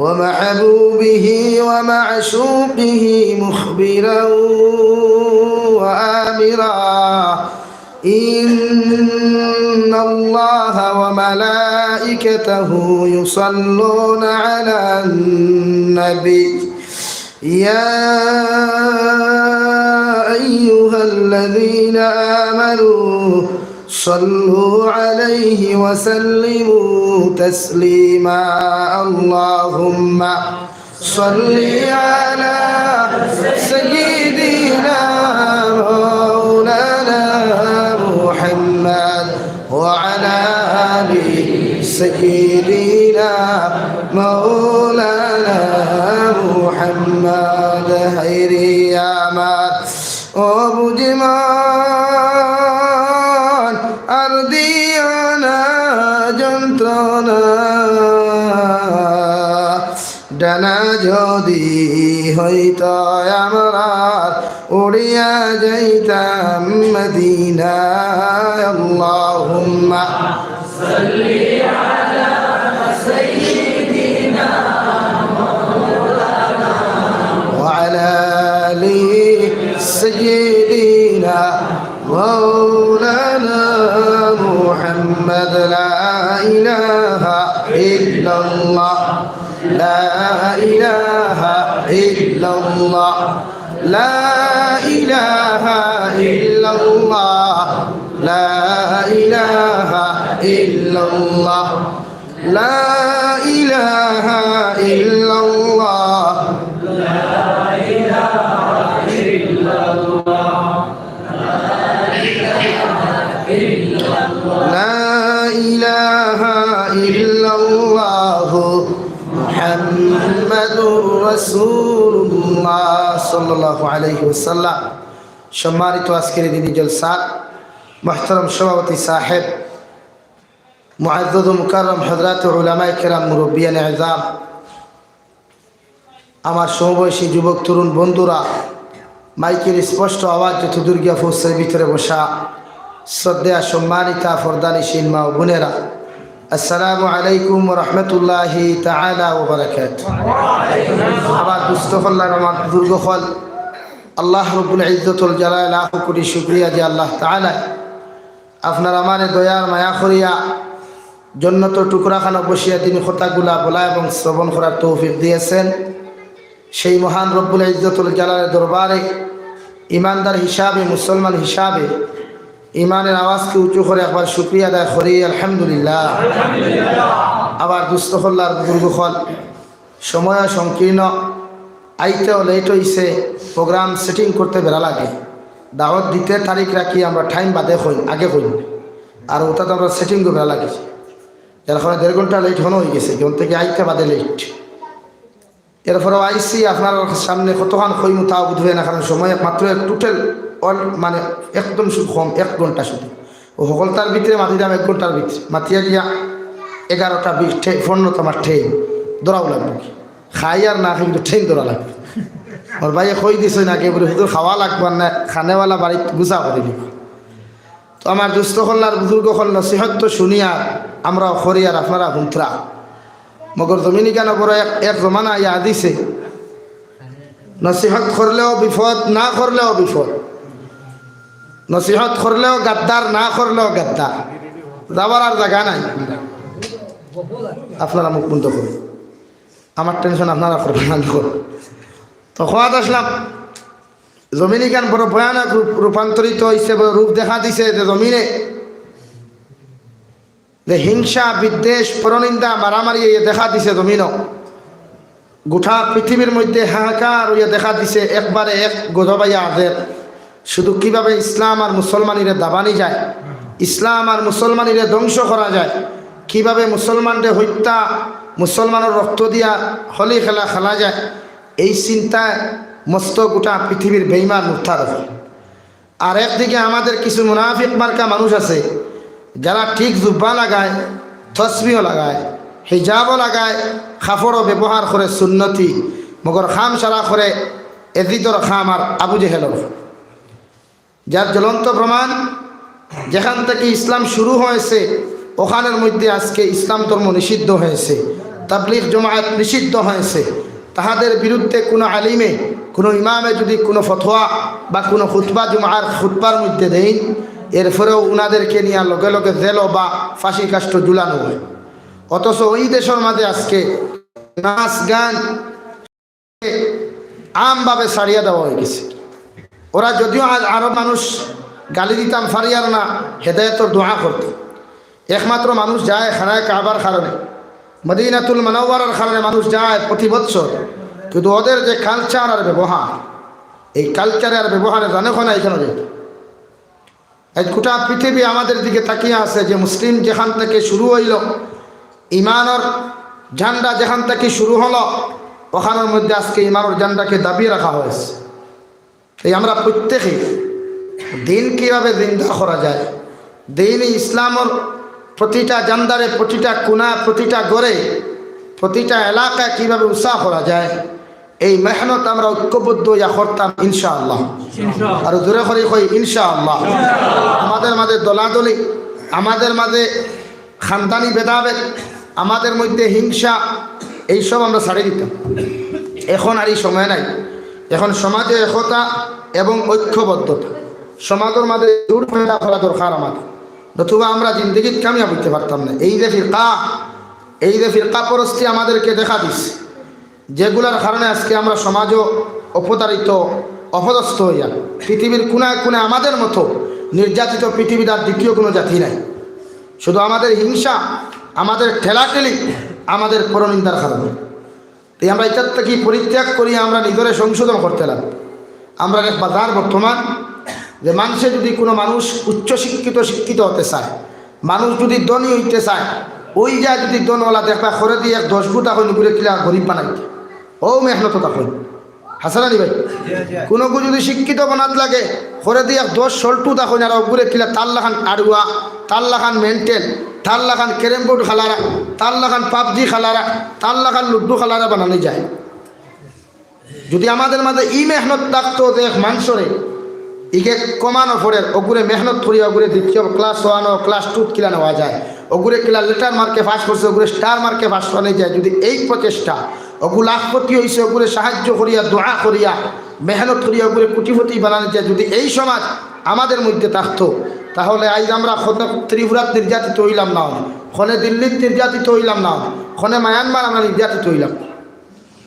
ومحبوبه ومعشوقه مخبرا وآمرا إن الله وملائكته يصلون على النبي يا أيها الذين آمنوا صلوا عليه وسلموا تسليما اللهم صل على سيدنا مولانا محمد وعلى آل سيدنا مولانا محمد خير يا ما وبجمان أرضينا جنتنا ডানা যদি হইত আমরা উড়িয়া যাইতাম মদিনায় আল্লাহুম্মা সাল্লি আলা সাইয়্যিদিনা মাওলানা ওয়া আলা আলি সাইয়্যিদিনা মাওলানা মুহাম্মদ লা ইলাহা ইল্লাল্লাহ لا إله إلا الله لا إله إلا الله لا إله إلا الله لا إله إلا الله لا إله إلا الله لا إله إلا الله মুহাম্মাদুর রাসূলুল্লাহ সাল্লাল্লাহু আলাইহি ওয়াসাল্লাম। সম্মানিত আজকের দিনী জলসার মুহতারাম সভাপতি সাহেব, মুআজ্জাজ ও মুকাররম হযরত উলামায়ে কেরাম, মুরব্বিয়ান আযম, আমার সমবয়সী যুবক তরুণ বন্ধুরা, মাইকের স্পষ্ট আওয়াজ যতদূর গিয়া পৌঁছায় ভিতরে বসা শ্রদ্ধেয় সম্মানিতা ফরদানিশীন মা ও বোনেরা, আসসালামু আলাইকুম ওয়া রাহমাতুল্লাহি তাআলা ওয়া বারাকাতুহু। আবার দুস্থ হল্লার আমার দুর্গ হল আল্লাহ রব্বুল ইজ্জতুল জালাল লাখ কোটি শুকরিয়া যে আল্লাহ তাআলা আপনার আমার দয়ার মায়া করিয়া জান্নাত টুকরাখানা বসিয়া তিনি কথাগুলা বলা এবং শ্রবণ করার তৌফিক দিয়েছেন। সেই মহান রব্বুল ইজ্জতুল জালালের দরবারে ইমানদার হিসাবে, মুসলমান হিসাবে ইমানের আওয়াজকে উঁচু করে একবার শুকরিয়া আদায় করি আলহামদুলিল্লাহ। আবার দুস্থ হল্লার দুর্গ হল সময় সংকীর্ণ, আইতেও লেট হইছে, প্রোগ্রাম সেটিং করতে বেড়া লাগে, দাওয়াত দিতে তারিখ রাখি আমরা টাইম বাদে হই আগে হই, আর ওটাতে আমরা সেটিংও বেড়া লাগিয়েছি, যার কারণে 1.5 ঘন্টা লেট হনো হয়ে গেছে, যখন থেকে আইতে বাদে লেট। এরপরেও আইসি আপনার সামনে কতক্ষণ কইমু তাও বুঝবে না, কারণ সময় মাত্র টোটাল মানে একদম কম, 1 ঘন্টা শুধু ও সকলটার ভিতরে মাতি দাম 1 ঘন্টার ভিতরে মাতিয়া দিয়া 11টা 20 14 তোমার ঠেই দৌড়াও লাগবে, খাই আর না কিন্তু ঠেই দৌড়া লাগবে। ওর ভাইয়ে কই দিছে নাকি বলে শুধু খাওয়া লাগবে না, খানেওয়ালা বাড়িতে গুছা করে দিব। তো আমার দুস্থ হল্লার বুজুর্গ হল নসিহত তো শুনিয়া আমরা খরি আর আপনারা হুন্তরা মগর জমিনি কেন বড় এক জমানা ইয়া দিছে, নসিহত করলেও বিপদ, না করলেও বিপদ, নসিহত করলেও গাদ্দার, না করলেও গাদ্দার, যাবার আর জায়গা নাই। আপনারা মুখ বন্ধ করুন, আমার টেনশন আপনারা করবেন না। তো খোয়াত আসলাম, জমিনি কেন বড় ভয়ানক রূপান্তরিত হয়েছে, বড় রূপ দেখা দিছে যে জমিনে যে হিংসা, বিদ্বেষ, পরনিন্দা, মারামারি দেখা দিছে জমিনও। গোটা পৃথিবীর মধ্যে হাহাকার হইয়া দেখা দিছে, একবারে এক গজবাইয়া আদের শুধু কিভাবে ইসলাম আর মুসলমানিরে দাবানি যায়, ইসলাম আর মুসলমানিরে ধ্বংস করা যায়, কিভাবে মুসলমানদের হত্যা, মুসলমানের রক্ত দিয়া হলি খেলা খেলা যায়, এই চিন্তায় মস্ত গোটা পৃথিবীর বেঈমান মুক্তার হয়। আর একদিকে আমাদের কিছু মুনাফিক মার্কা মানুষ আছে যারা ঠিক জুব্বা লাগায়, তসবিহও লাগায়, হিজাবও লাগায়, খাফড়ও ব্যবহার করে সুন্নতি, মগর খাম সারা করে এদিতর খাম আর আবু জেহেলর, যার জ্বলন্ত প্রমাণ যেখান থেকে ইসলাম শুরু হয়েছে ওখানের মধ্যে আজকে ইসলাম ধর্ম নিষিদ্ধ হয়েছে। তাবলীগ জামায়াত নিষিদ্ধ হয়েছে, তাহাদের বিরুদ্ধে কোনো আলিমে কোনো ইমামে যদি কোনো ফতোয়া বা কোনো খুতবা জুমার খুতবার মধ্যে দেন, এরপরেও উনাদেরকে নিয়ে লগে লগে জেল বা ফাঁসি কাষ্ঠ ঝুলানো হয়। অথচ ওই দেশের মাঝে আজকে নাচ গান আমভাবে ছাড়িয়ে দেওয়া হয়ে গেছে। ওরা যদিও আরব মানুষ গালি দিতাম ফারিয়ার না, হেদায়েতর দোয়া করত। একমাত্র মানুষ যায় খানায় কাবার কারণে, মদিনাতুল মুনাওয়ারার কারণে মানুষ যায় প্রতি বছর, কিন্তু ওদের যে কালচার আর ব্যবহার, এই কালচারে আর ব্যবহারে জানে না এখানে যেত। এই গোটা পৃথিবী আমাদের দিকে তাকিয়ে আছে যে মুসলিম যেখান থেকে শুরু হইল, ইমানের ঝান্ডা যেখান থেকে শুরু হলো, ওখানের মধ্যে আজকে ইমানের ঝান্ডাকে দাবিয়ে রাখা হয়েছে। এই আমরা প্রত্যেকে দিন কীভাবে জিন্দা করা যায়, দিন ইসলামের প্রতিটা জান্দারে, প্রতিটা কোনা, প্রতিটা গড়ে, প্রতিটা এলাকায় কীভাবে উৎসাহ করা যায়, এই মেহনত আমরা ঐক্যবদ্ধ ইয়া করতাম ইনশাআল্লাহ। আর জোরে করে কই ইনশাআল্লাহ। আমাদের মাঝে দলাদলি, আমাদের মাঝে খানদানি ভেদাভেদ, আমাদের মধ্যে হিংসা, এইসব আমরা ছাড়িয়ে দিতাম। এখন আর এই সময় নাই। এখন সমাজে একতা এবং ঐক্যবদ্ধতা, সমাজের মাঝে দূর ফেলা করা দরকার আমাদের, নতুবা আমরা জিন্দগিত কামিয়াব হইতে পারতাম না। এই যে ফিরকা পরস্তি আমাদেরকে দেখা দিচ্ছে, যেগুলার কারণে আজকে আমরা সমাজও অপতারিত, অপদস্থ হইয়া পৃথিবীর কোনায় কোনায় আমাদের মতো নির্যাতিত পৃথিবীর আর দ্বিতীয় কোনো জাতি নাই। শুধু আমাদের হিংসা, আমাদের ঠেলাঠেলি, আমাদের পরনিন্দার কারণে। এই আমরা এটার থেকে পরিত্যাগ করি, আমরা নিজেরা সংশোধন করতে লাগব। আমরা এক বাজার বর্তমান যে মানুষে যদি কোনো মানুষ শিক্ষিত হতে চায়, মানুষ যদি ধনী হইতে চায়, ওই যায় যদি দনওয়ালা দেখবা করে দিয়ে 10 ফুট এখন ঘুরে কিলা গরিব বানাইতে, ও মেহনত তখন হাসানি ভাই। কোনো যদি শিক্ষিত বানাত লাগে করে দিয়ে 10 সল্টু তখন আর ঘুরে কিলা তার লাখান আড়ুয়া, তার লাখান মেন্টেল, তার লাখান ক্যারেম বোর্ড খেলারা, তার লাখান পাবজি খেলারা, তার লাখান লুডু খেলারা বানানো যায়। যদি আমাদের মাঝে ই মেহনত থাকতো যে মানুষরে ইকে কমানো পড়ে ওগুরে মেহনত করি, ওগুরে দ্বিতীয় ক্লাস 1 ও ক্লাস 2 কিলা নেওয়া যায়, ওগুরে কিলা লেটার মার্কে পাস করছে, ওগুরে স্টার মার্কে পাস করা যায়। যদি এই প্রচেষ্টা ওগুলো লাখপতি হয়েছে, ওগুলো সাহায্য করিয়া, দোয়া করিয়া, মেহনত করিয়া ওগুলো কোটিপতি বানানো যায়, যদি এই সমাজ আমাদের মধ্যে থাকতো, তাহলে আজ আমরা ত্রিপুরাত নির্যাতিত হইলাম না, ক্ষণে দিল্লির নির্যাতিত হইলাম না, ক্ষণে মায়ানমার আমরা নির্যাতিত হইলাম।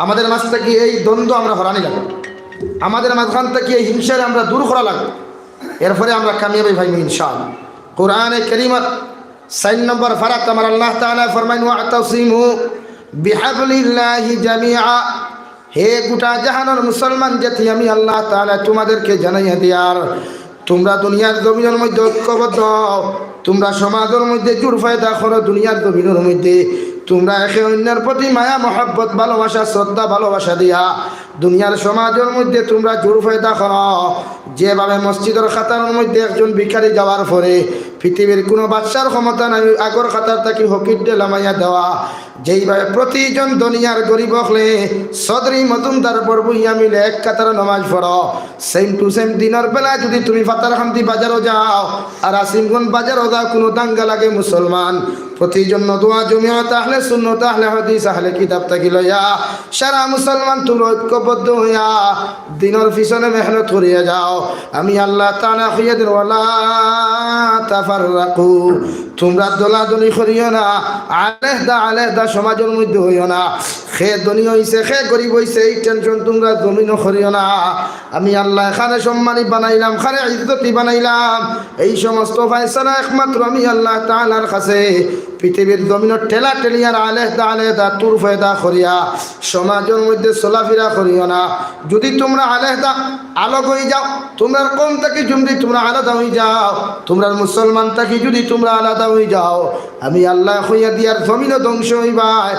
আমাদের মাঝ থেকে এই দ্বন্দ্ব আমরা হরানি লাগবে, আমাদের মাঝখান থেকে এই হিংসারে আমরা দূর করা লাগবে। এরপরে আমরা কামিয়াবি ভাই ইনশাআল্লাহ। কোরআনে কারীমত 4 নম্বর ফারাত আমার আল্লাহ তাআলা ফরমায় ওয়াতাসিমু বিহাবলিল্লাহি জামিআ, হে গোটা জাহানের মুসলমান জাতি, আমি আল্লাহ তাআলা তোমাদেরকে জানাইয়া দিয়ার, তোমরা দুনিয়ার জমিনের মধ্যে ঐক্যবদ্ধ, তোমরা সমাজের মধ্যে জোর ফায়দা করো, দুনিয়ার জমিনের মধ্যে তোমরা একে অন্যের প্রতি মায়া মহব্বত, ভালোবাসা, শ্রদ্ধা, ভালোবাসা দিয়া দুনিয়ার সমাজের মধ্যে তোমরা জোর ফায়দা করো। যেভাবে মসজিদের খাতার মধ্যে একজন ভিখারি যাওয়ার পরে পৃথিবীর কোনো বাদশার ক্ষমতা নাই আগর খাতার তাকে হকির ডেলামাইয়া দেওয়া, যেইভাবে প্রতিজন দুনিয়ার গরিব হলে সদরি মজুমদার বরবইয়া মিলে এক কাতার নামাজ পড়ো, সেম টু সেম দিনের বেলা যদি তুমি ফাতারখান্তি বাজারও যাও আর আসিমগঞ্জ বাজারও যাও, কোনো দাঙ্গা লাগে মুসলমান, প্রতিজন দোয়া জমিয়ত আহলে সুন্নাত আহলে হাদিস আহলে কিতাব থাকি লইয়া সারা মুসলমান তোমরা ঐক্যবদ্ধ হইয়া দিনের পিছনে মেহনত করিয়া যাও। আমি আল্লাহ তাআলা কইয়া দিন ওয়ালা তাফাররাকু, তোমরা দলাদলি করিও না, আলাদা সমাজের মধ্যে হইও না, খে ধনী হইছে খে গরিব হইছে এই টেনশন তোমরা জমিনও করিও না। আমি আল্লাহ এখানে সম্মানী বানাইলাম, খানে ইজ্জতি বানাইলাম, এই সমস্ত ফয়সালা একমাত্র আমি আল্লাহ তাআলার কাছে। পৃথিবীর জমিনের ঠেলা ঠেলিয়ার আলাদা তুর ফায়দা করিয়া সমাজের মধ্যে চলাফেরা করিও না। যদি তোমরা আলাদা আলোক হয়ে যাও, তোমরা কম থাকি যদি তোমরা আলাদা হয়ে যাও, তোমরা মুসলমান থাকি যদি তোমরা আলাদা হয়ে যাও, আমি আল্লাহ হইয়া দিয়ার জমিনও ধ্বংস হইবাই,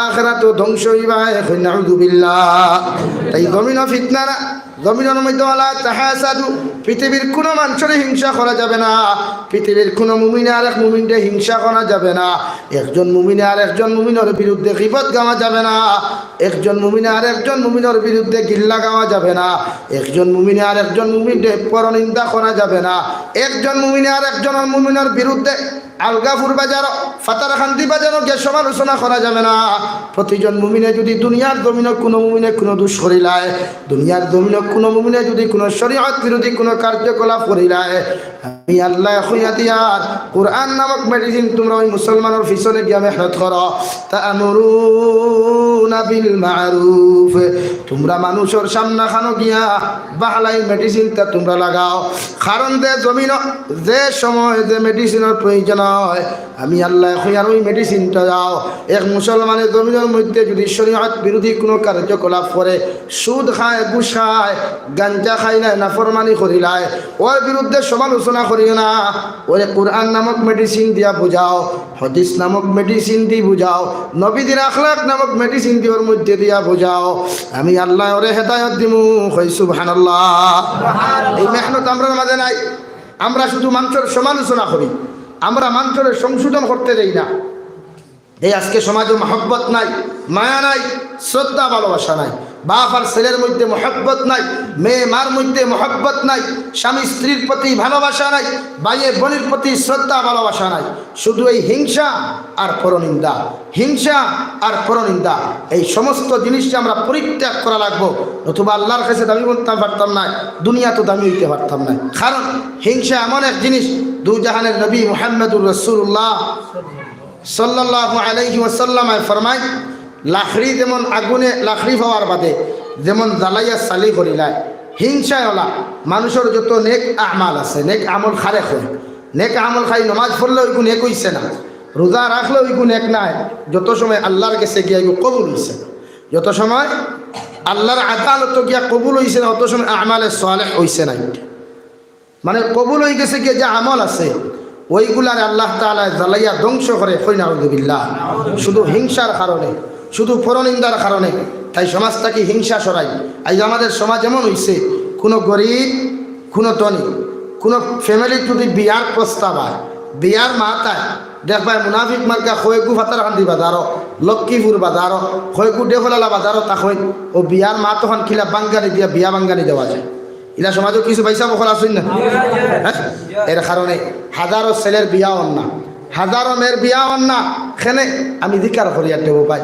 আখিরাতও ধ্বংস হইবাই। নাউযুবিল্লাহ। তাই জমিনও ফিতনা না, জমিনের মধ্যে ওয়ালা তাহাসাদু, পৃথিবীর কোনো মানুষের হিংসা করা যাবে না, পৃথিবীর কোনো মুমিনে আর এক মুমিনকে হিংসা করা যাবে না, একজন মুমিনে আর একজন মুমিনের বিরুদ্ধে গীবত গাওয়া যাবে না, একজন মুমিনে আর একজন মুমিনের বিরুদ্ধে গিল্লা গাওয়া যাবে না, একজন মুমিনে আর একজন মুমিনকে পরনিন্দা করা যাবে না, একজন মুমিনে আর একজনের মুমিনের বিরুদ্ধে আলগাপুর বাজার ফাতারখান্তি বাজারও গিয়ে সমালোচনা করা যাবে না। প্রতিজন মুমিনে যদি দুনিয়ার জমিনে কোনো মুমিনে কোনো দোষ করিলায়, দুনিয়ার জমিনে কোনো মুমিনে যদি কোনো শরীয়ত বিরোধী কোনো কার্যকলাপ করিলায়, আমি আল্লাহ কইয়া দিয়ার কোরআন নামক মেডিসিন তোমরা ওই মুসলমানের পিছনে গিয়া মেহনত করো। তা'মুরুনা বিল মা'রুফ, তোমরা মানুষের সামনে খানো গিয়া বাহলাই মেডিসিনটা তোমরা লাগাও। কারণ যে সময় যে মেডিসিনের প্রয়োজন হয়, আমি আল্লাহ কইয়ার ওই মেডিসিনটা যাও। এক মুসলমানের জমিনের মধ্যে যদি শরীয়ত বিরোধী কোনো কার্যকলাপ করে, সুদ খায়, ঘুষ খায়, গাঞ্জা খায় না, নাফরমানি করিলায়, ওর বিরুদ্ধে সমালোচনা করিও না। ওরে কোরআন নামক মেডিসিন দিয়া বুঝাও, হাদিস নামক মেডিসিন দিয়ে বুঝাও, নবীদের আখলাক নামক মেডিসিন দিয়ে ওর মধ্যে দিয়া বুঝাও। আমি আল্লাহ ওরে হেদায়ত দিমু। কই সুবহানাল্লাহ। এই মেহনত আমরা মাঝে নাই। আমরা শুধু মানুষের সমালোচনা করি, আমরা মানুষের সংশোধন করতে দেই না। এই আজকে সমাজে মহব্বত নাই, মায়া নাই, শ্রদ্ধা ভালোবাসা নাই। বাপ আর ছেলের মধ্যে মহব্বত নাই, মেয়ে মার মধ্যে মহব্বত নাই, স্বামী স্ত্রীর প্রতি ভালোবাসা নাই, ভাইয়ের বোনের প্রতি শ্রদ্ধা ভালোবাসা নাই। শুধু এই হিংসা আর পরনিন্দা, হিংসা আর পরনিন্দা, এই সমস্ত জিনিসটা আমরা পরিত্যাগ করা লাগবো। নতুবা আল্লাহর কাছে দামি বলতে পারতাম না, দুনিয়া তো দামি হইতে পারতাম না। কারণ হিংসা এমন এক জিনিস, দু জাহানের নবী মুহাম্মদুর রাসূলুল্লাহ সাল্লাল্লাহু আলাইহি ওয়াসাল্লাম ফরমায়, লাখড়ি যেমন আগুনে লাখড়ি হওয়ার বাদে যেমন জ্বালাইয়া চালি করিলায়, হিংসায় হলা মানুষের যত নেক আমাল আছে, নেক আমল খারে হয়। নেক আমল খাই নমাজ পড়লে ওইগুলো নেক হইছে না, রোজা রাখলে ওইগুলো নেক নাই। যত সময় আল্লাহর কাছে গিয়া কবুল হইছে না, যত সময় আল্লাহর আদালত গিয়া কবুল হইছে না, অত সময় আমালে সালেহ হইছে না। মানে কবুল হয়ে গেছে গিয়ে যে আমল আছে ওইগুলার আল্লাহ তাআলা জ্বালাইয়া ধ্বংস করে। কই নাউযুবিল্লাহ। শুধু হিংসার কারণে, শুধু পরনিন্দার কারণে। তাই সমাজটাকে হিংসা সরাই। আজ আমাদের সমাজ এমন হইছে, কোনো গরিব, কোনো ধনী, কোনো ফ্যামিলির যদি বিয়ার প্রস্তাব হয়, বিয়ার মাথায় দেখবাই মুনাফিক মার্কা খয়গু ফাতারকান্দি বাজারও, লক্ষ্মীপুর বাজারও, খয়গু ডেফলালা বাজারও, তা হয় ও বিয়ার মা তখন খিলা বাঙ্গানি দিয়া বিয়া বাঙ্গানি দেওয়া যায়। ইলা সমাজও কিছু পয়সা বখল আসুন না। এর কারণে হাজারো ছেলের বিয়া হন না, হাজারো মেয়ের বিয়া হন না। খেনে আমি ধিকার করিয়া দেবো পাই,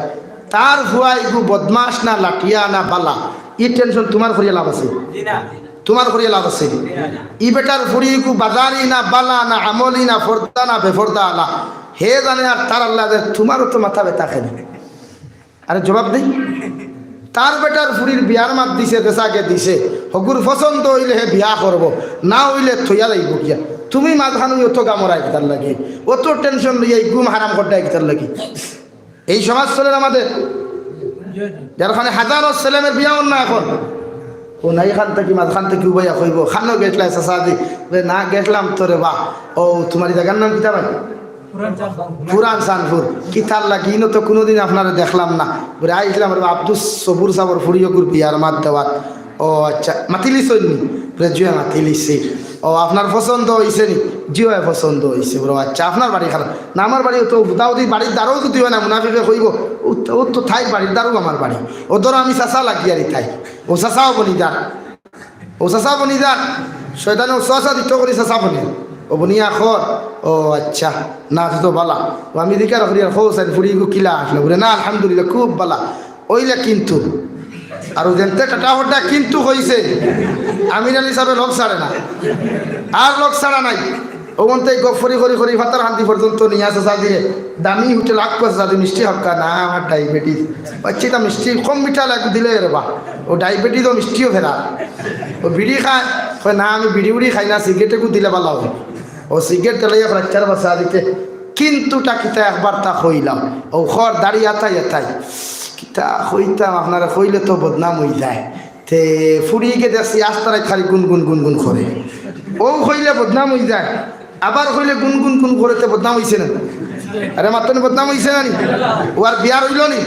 তার ভুয়াই গু বদমাস না লাঠিয়া না বালা, ই টেনশন তোমার করিয়া লাভ আছে? তোমার করিয়া লাভ আছে? ই বেটার ফুরি গু বাজারি না বালা না আমলি না ফর্দা না বেফর্দা আলা, হে জানে। আর তার আল্লাহ তোমারও তো মাথা ব্যথা খেলে। আরে জবাব দেই, তার বেটার ফুরির বিয়ার মাত দিছে, দেশাকে দিছে, হগুর পছন্দ হইলে হে বিয়া করবো, না হইলে থইয়া যাইব গিয়া। তুমি মাঝখানে অত গামরাই তার লাগে, অত টেনশন লইয়া গুম হারাম করতে তার লাগে। এই সমাজ চলে আমাদের, যারখানে হাজারো ছেলেমের বিয়া না এখন। ও না এখান থেকে মাঝখান থেকে উবাইয়া কইব, খানো গেছলাই চাষা দি না গেছলাম তোরে বা। ও তোমার জায়গার নাম কিতা ভাই? পুরান চানপুর। কিতার লাগি ইনো তো কোনোদিন আপনারা দেখলাম না। বলে আইসলাম আব্দুল সবুর সাবর ফুরিয়কুর বিয়ার মাত দেওয়ার। ও আচ্ছা, মাতিলিস নি? বলে জুয়ে মাতিলিসি। ও আপনার পছন্দ হয়েছে নি? জিও পছন্দ হয়েছে। বলো আচ্ছা, আপনার বাড়ি খারাপ না? আমার বাড়ি তো দাউদি বাড়ির দ্বারও যদি হয় না, মুনাফিকে কইব ও তো থাই বাড়ির দ্বারও আমার বাড়ি। ও ধরো আমি চাষা লাগিয়ারি থাই, ও চাষাও বনি যান, ও চাষাও বনি যান। শয়তানে ও চাষা দিত করি চাষা বনি, ও বনিয়া খর। ও আচ্ছা, না তো বালা। ও আমি দিকার করি আর খোসাই ফুরি কিলা আসলো। বলে না আলহামদুলিল্লাহ খুব বালা। ওইলে কিন্তু আর যেতে টাটাফটা কিন্তু হয়েছে, আমির আলী সাহেব লোক ছাড়ে না, আর লোক ছাড়া নাই। ওখান থেকে গফরি করি করি ফাতার হান্তি পর্যন্ত নিয়ে আসে চা দিয়ে দামি হোটেল আগ করছে যাদের মিষ্টি হক্কা না আমার ডায়াবেটিস বাচ্চি তা মিষ্টি কম মিঠা লাগু দিলে রে বা ও ডায়াবেটিসও মিষ্টিও ফেরা। ও বিড়ি খায়, না আমি বিড়ি উড়ি খাই না, সিগারেটেকু দিলে ভালো হবে। ও সিগারেট তেলাইয়া ফ্র্যাকচার বাসা দিতে কিন্তু কিতা একবার তা হইলাম। ও খর দাঁড়িয়ে এতাই এতাই কিতা হইতাম আপনারা হইলে তো বদনাম হয়ে যায়। তে ফুরিয়ে গিয়ে দেখছি আস্তারাই খালি গুনগুন গুনগুন করে। ও হইলে বদনাম হয়ে যায়, আবার হইলে গুনগুন গুন করে তো বদনাম হয়েছে না? আরে মাত্র বদনাম হয়েছে না নি? ও আর বিয়ার হইল নি?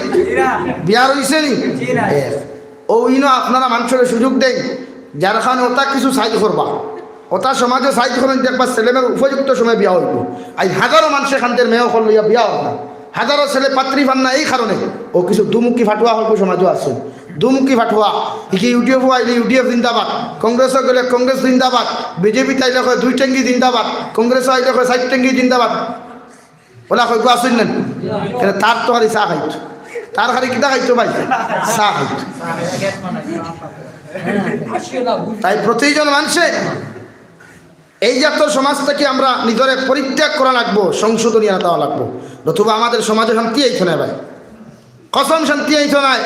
বিয়ার হয়েছে নি? ও ইনো আপনারা মানুষের সুযোগ দেন, যার খান ওটা কিছু সাইজ করবা, ওটা সমাজে সাইজ করেন, দেখবা ছেলেমেয়ের উপযুক্ত সময় বিয়া হইব। আজ হাজারো মানুষ এখানদের মেয়ে হল লইয়া বিয়া হল না, হাজারো ছেলে পাত্রী পান না। এই কারণে ও কিছু দুমুখী ফাটুয়া হল সমাজও আছে, দুমুখী ফাটুয়া। কি ইউটিউবও আইলে ইউটিউব জিন্দাবাদ, কংগ্রেসও গেলে কংগ্রেস জিন্দাবাদ, বিজেপি তাইলে কয় 2 টেঙ্গি জিন্দাবাদ, কংগ্রেসও আইলে কয় 4 টেঙ্গি জিন্দাবাদ। ওলা কয় আসুন নেন, তার তো আর চা খাইত তার খালি কিতা খাইতো ভাই চা খাইতো তাই প্রতিজন মানুষে এই জাতীয় সমাজ থেকে আমরা নিজের পরিত্যাগ করা লাগবো সংশোধনী আনা দেওয়া লাগবো নতুবা আমাদের সমাজে শান্তি আইতো না ভাই কসম শান্তি আইতো নাই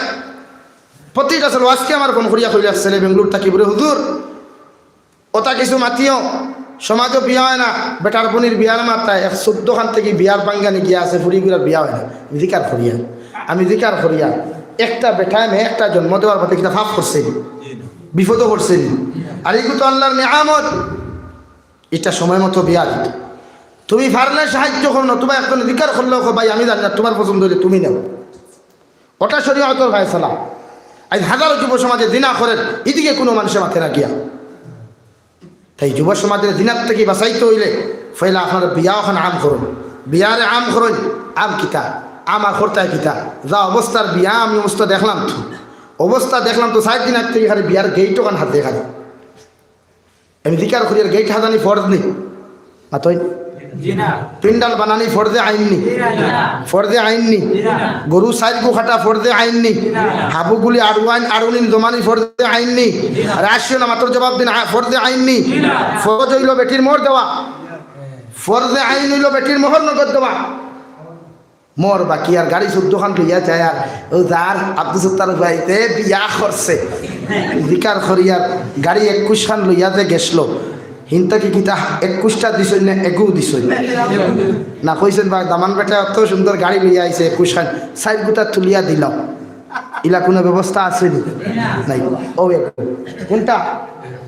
প্রতিটা ছেলে আজকে আমার ফোন করিয়া কইলে ছেলে বেঙ্গলোর থাকি বলে হুজুর ওটা কিছু মাতিও সমাজও বিয়া হয় না বেটার বোনের বিয়ার মাত্রায় 14 খান থেকে বিয়ার বাঙ্গানি গিয়া আছে ফুরিগুলার বিয়া হয় না জিকার করিয়া আমি জিকার করিয়া একটা বেটায় মেয়ে একটা জন্ম দেওয়ার পথে কিনা ফাঁপ করছেন বিপদও করছেন আর এগুলো তো আল্লাহর নিয়ামত এটা সময় মতো বিয়া দিত তুমি পারলে সাহায্য করো না তোমার একজন জিকার করলেও ভাই আমি জানি না তোমার পছন্দ হলে তুমি নাও ওটা শরীয়তের ফায়সালা আজ হাজারো যুব সমাজে দিনা করেন এদিকে কোনো মানুষের মাথে রাখিয়া তাই যুব সমাজের দিনার থেকে বাঁচাইতে হইলে ফেলা আপনার বিয়া ওখানে আম করুন বিয়ারে আম করুন আম কিতা আমার খরতায় কিতা যা অবস্থার বিয়া আমি অবস্থা দেখলাম তো অবস্থা দেখলাম তো 4 দিন আগ থেকে খালি বিয়ার গেইট ওখানে হাত দেখালি আমি জিকার করি গেইট হাতানি ফরজ নেই মাতই পিন্ডাল বানানি ফর্দে আইন নি ফর্দে আইন নি গরু সাইরকু খাটা ফর্দে আইন নি হাবুগুলি আড়ুয়াইন আড়ুনিন জমানি ফর্দে আইন নি আর আসিও না মাত্র জবাব দিন ফর্দে আইন নি ফরজ হইল বেটির মোহর দেওয়া ফর্দে আইন হইল বেটির মোহর নগদ দেওয়া মোর বাকি আর গাড়ি 14 খান লইয়া যায় আর ও যার আব্দুল সত্তার ভাইতে বিয়া করছে জিকার করিয়ার গাড়ি 21 খান লইয়া যে গেছলো হিনতাকে কিতা 21টা দিছই না এগু দিছই না কইছেন ভাই দামান বেটা এত সুন্দর গাড়ি লইয়া আইছে 21 খান সাইড গুতা তুলিয়া দিল ইলা কোনো ব্যবস্থা আছে নাই ও কোনটা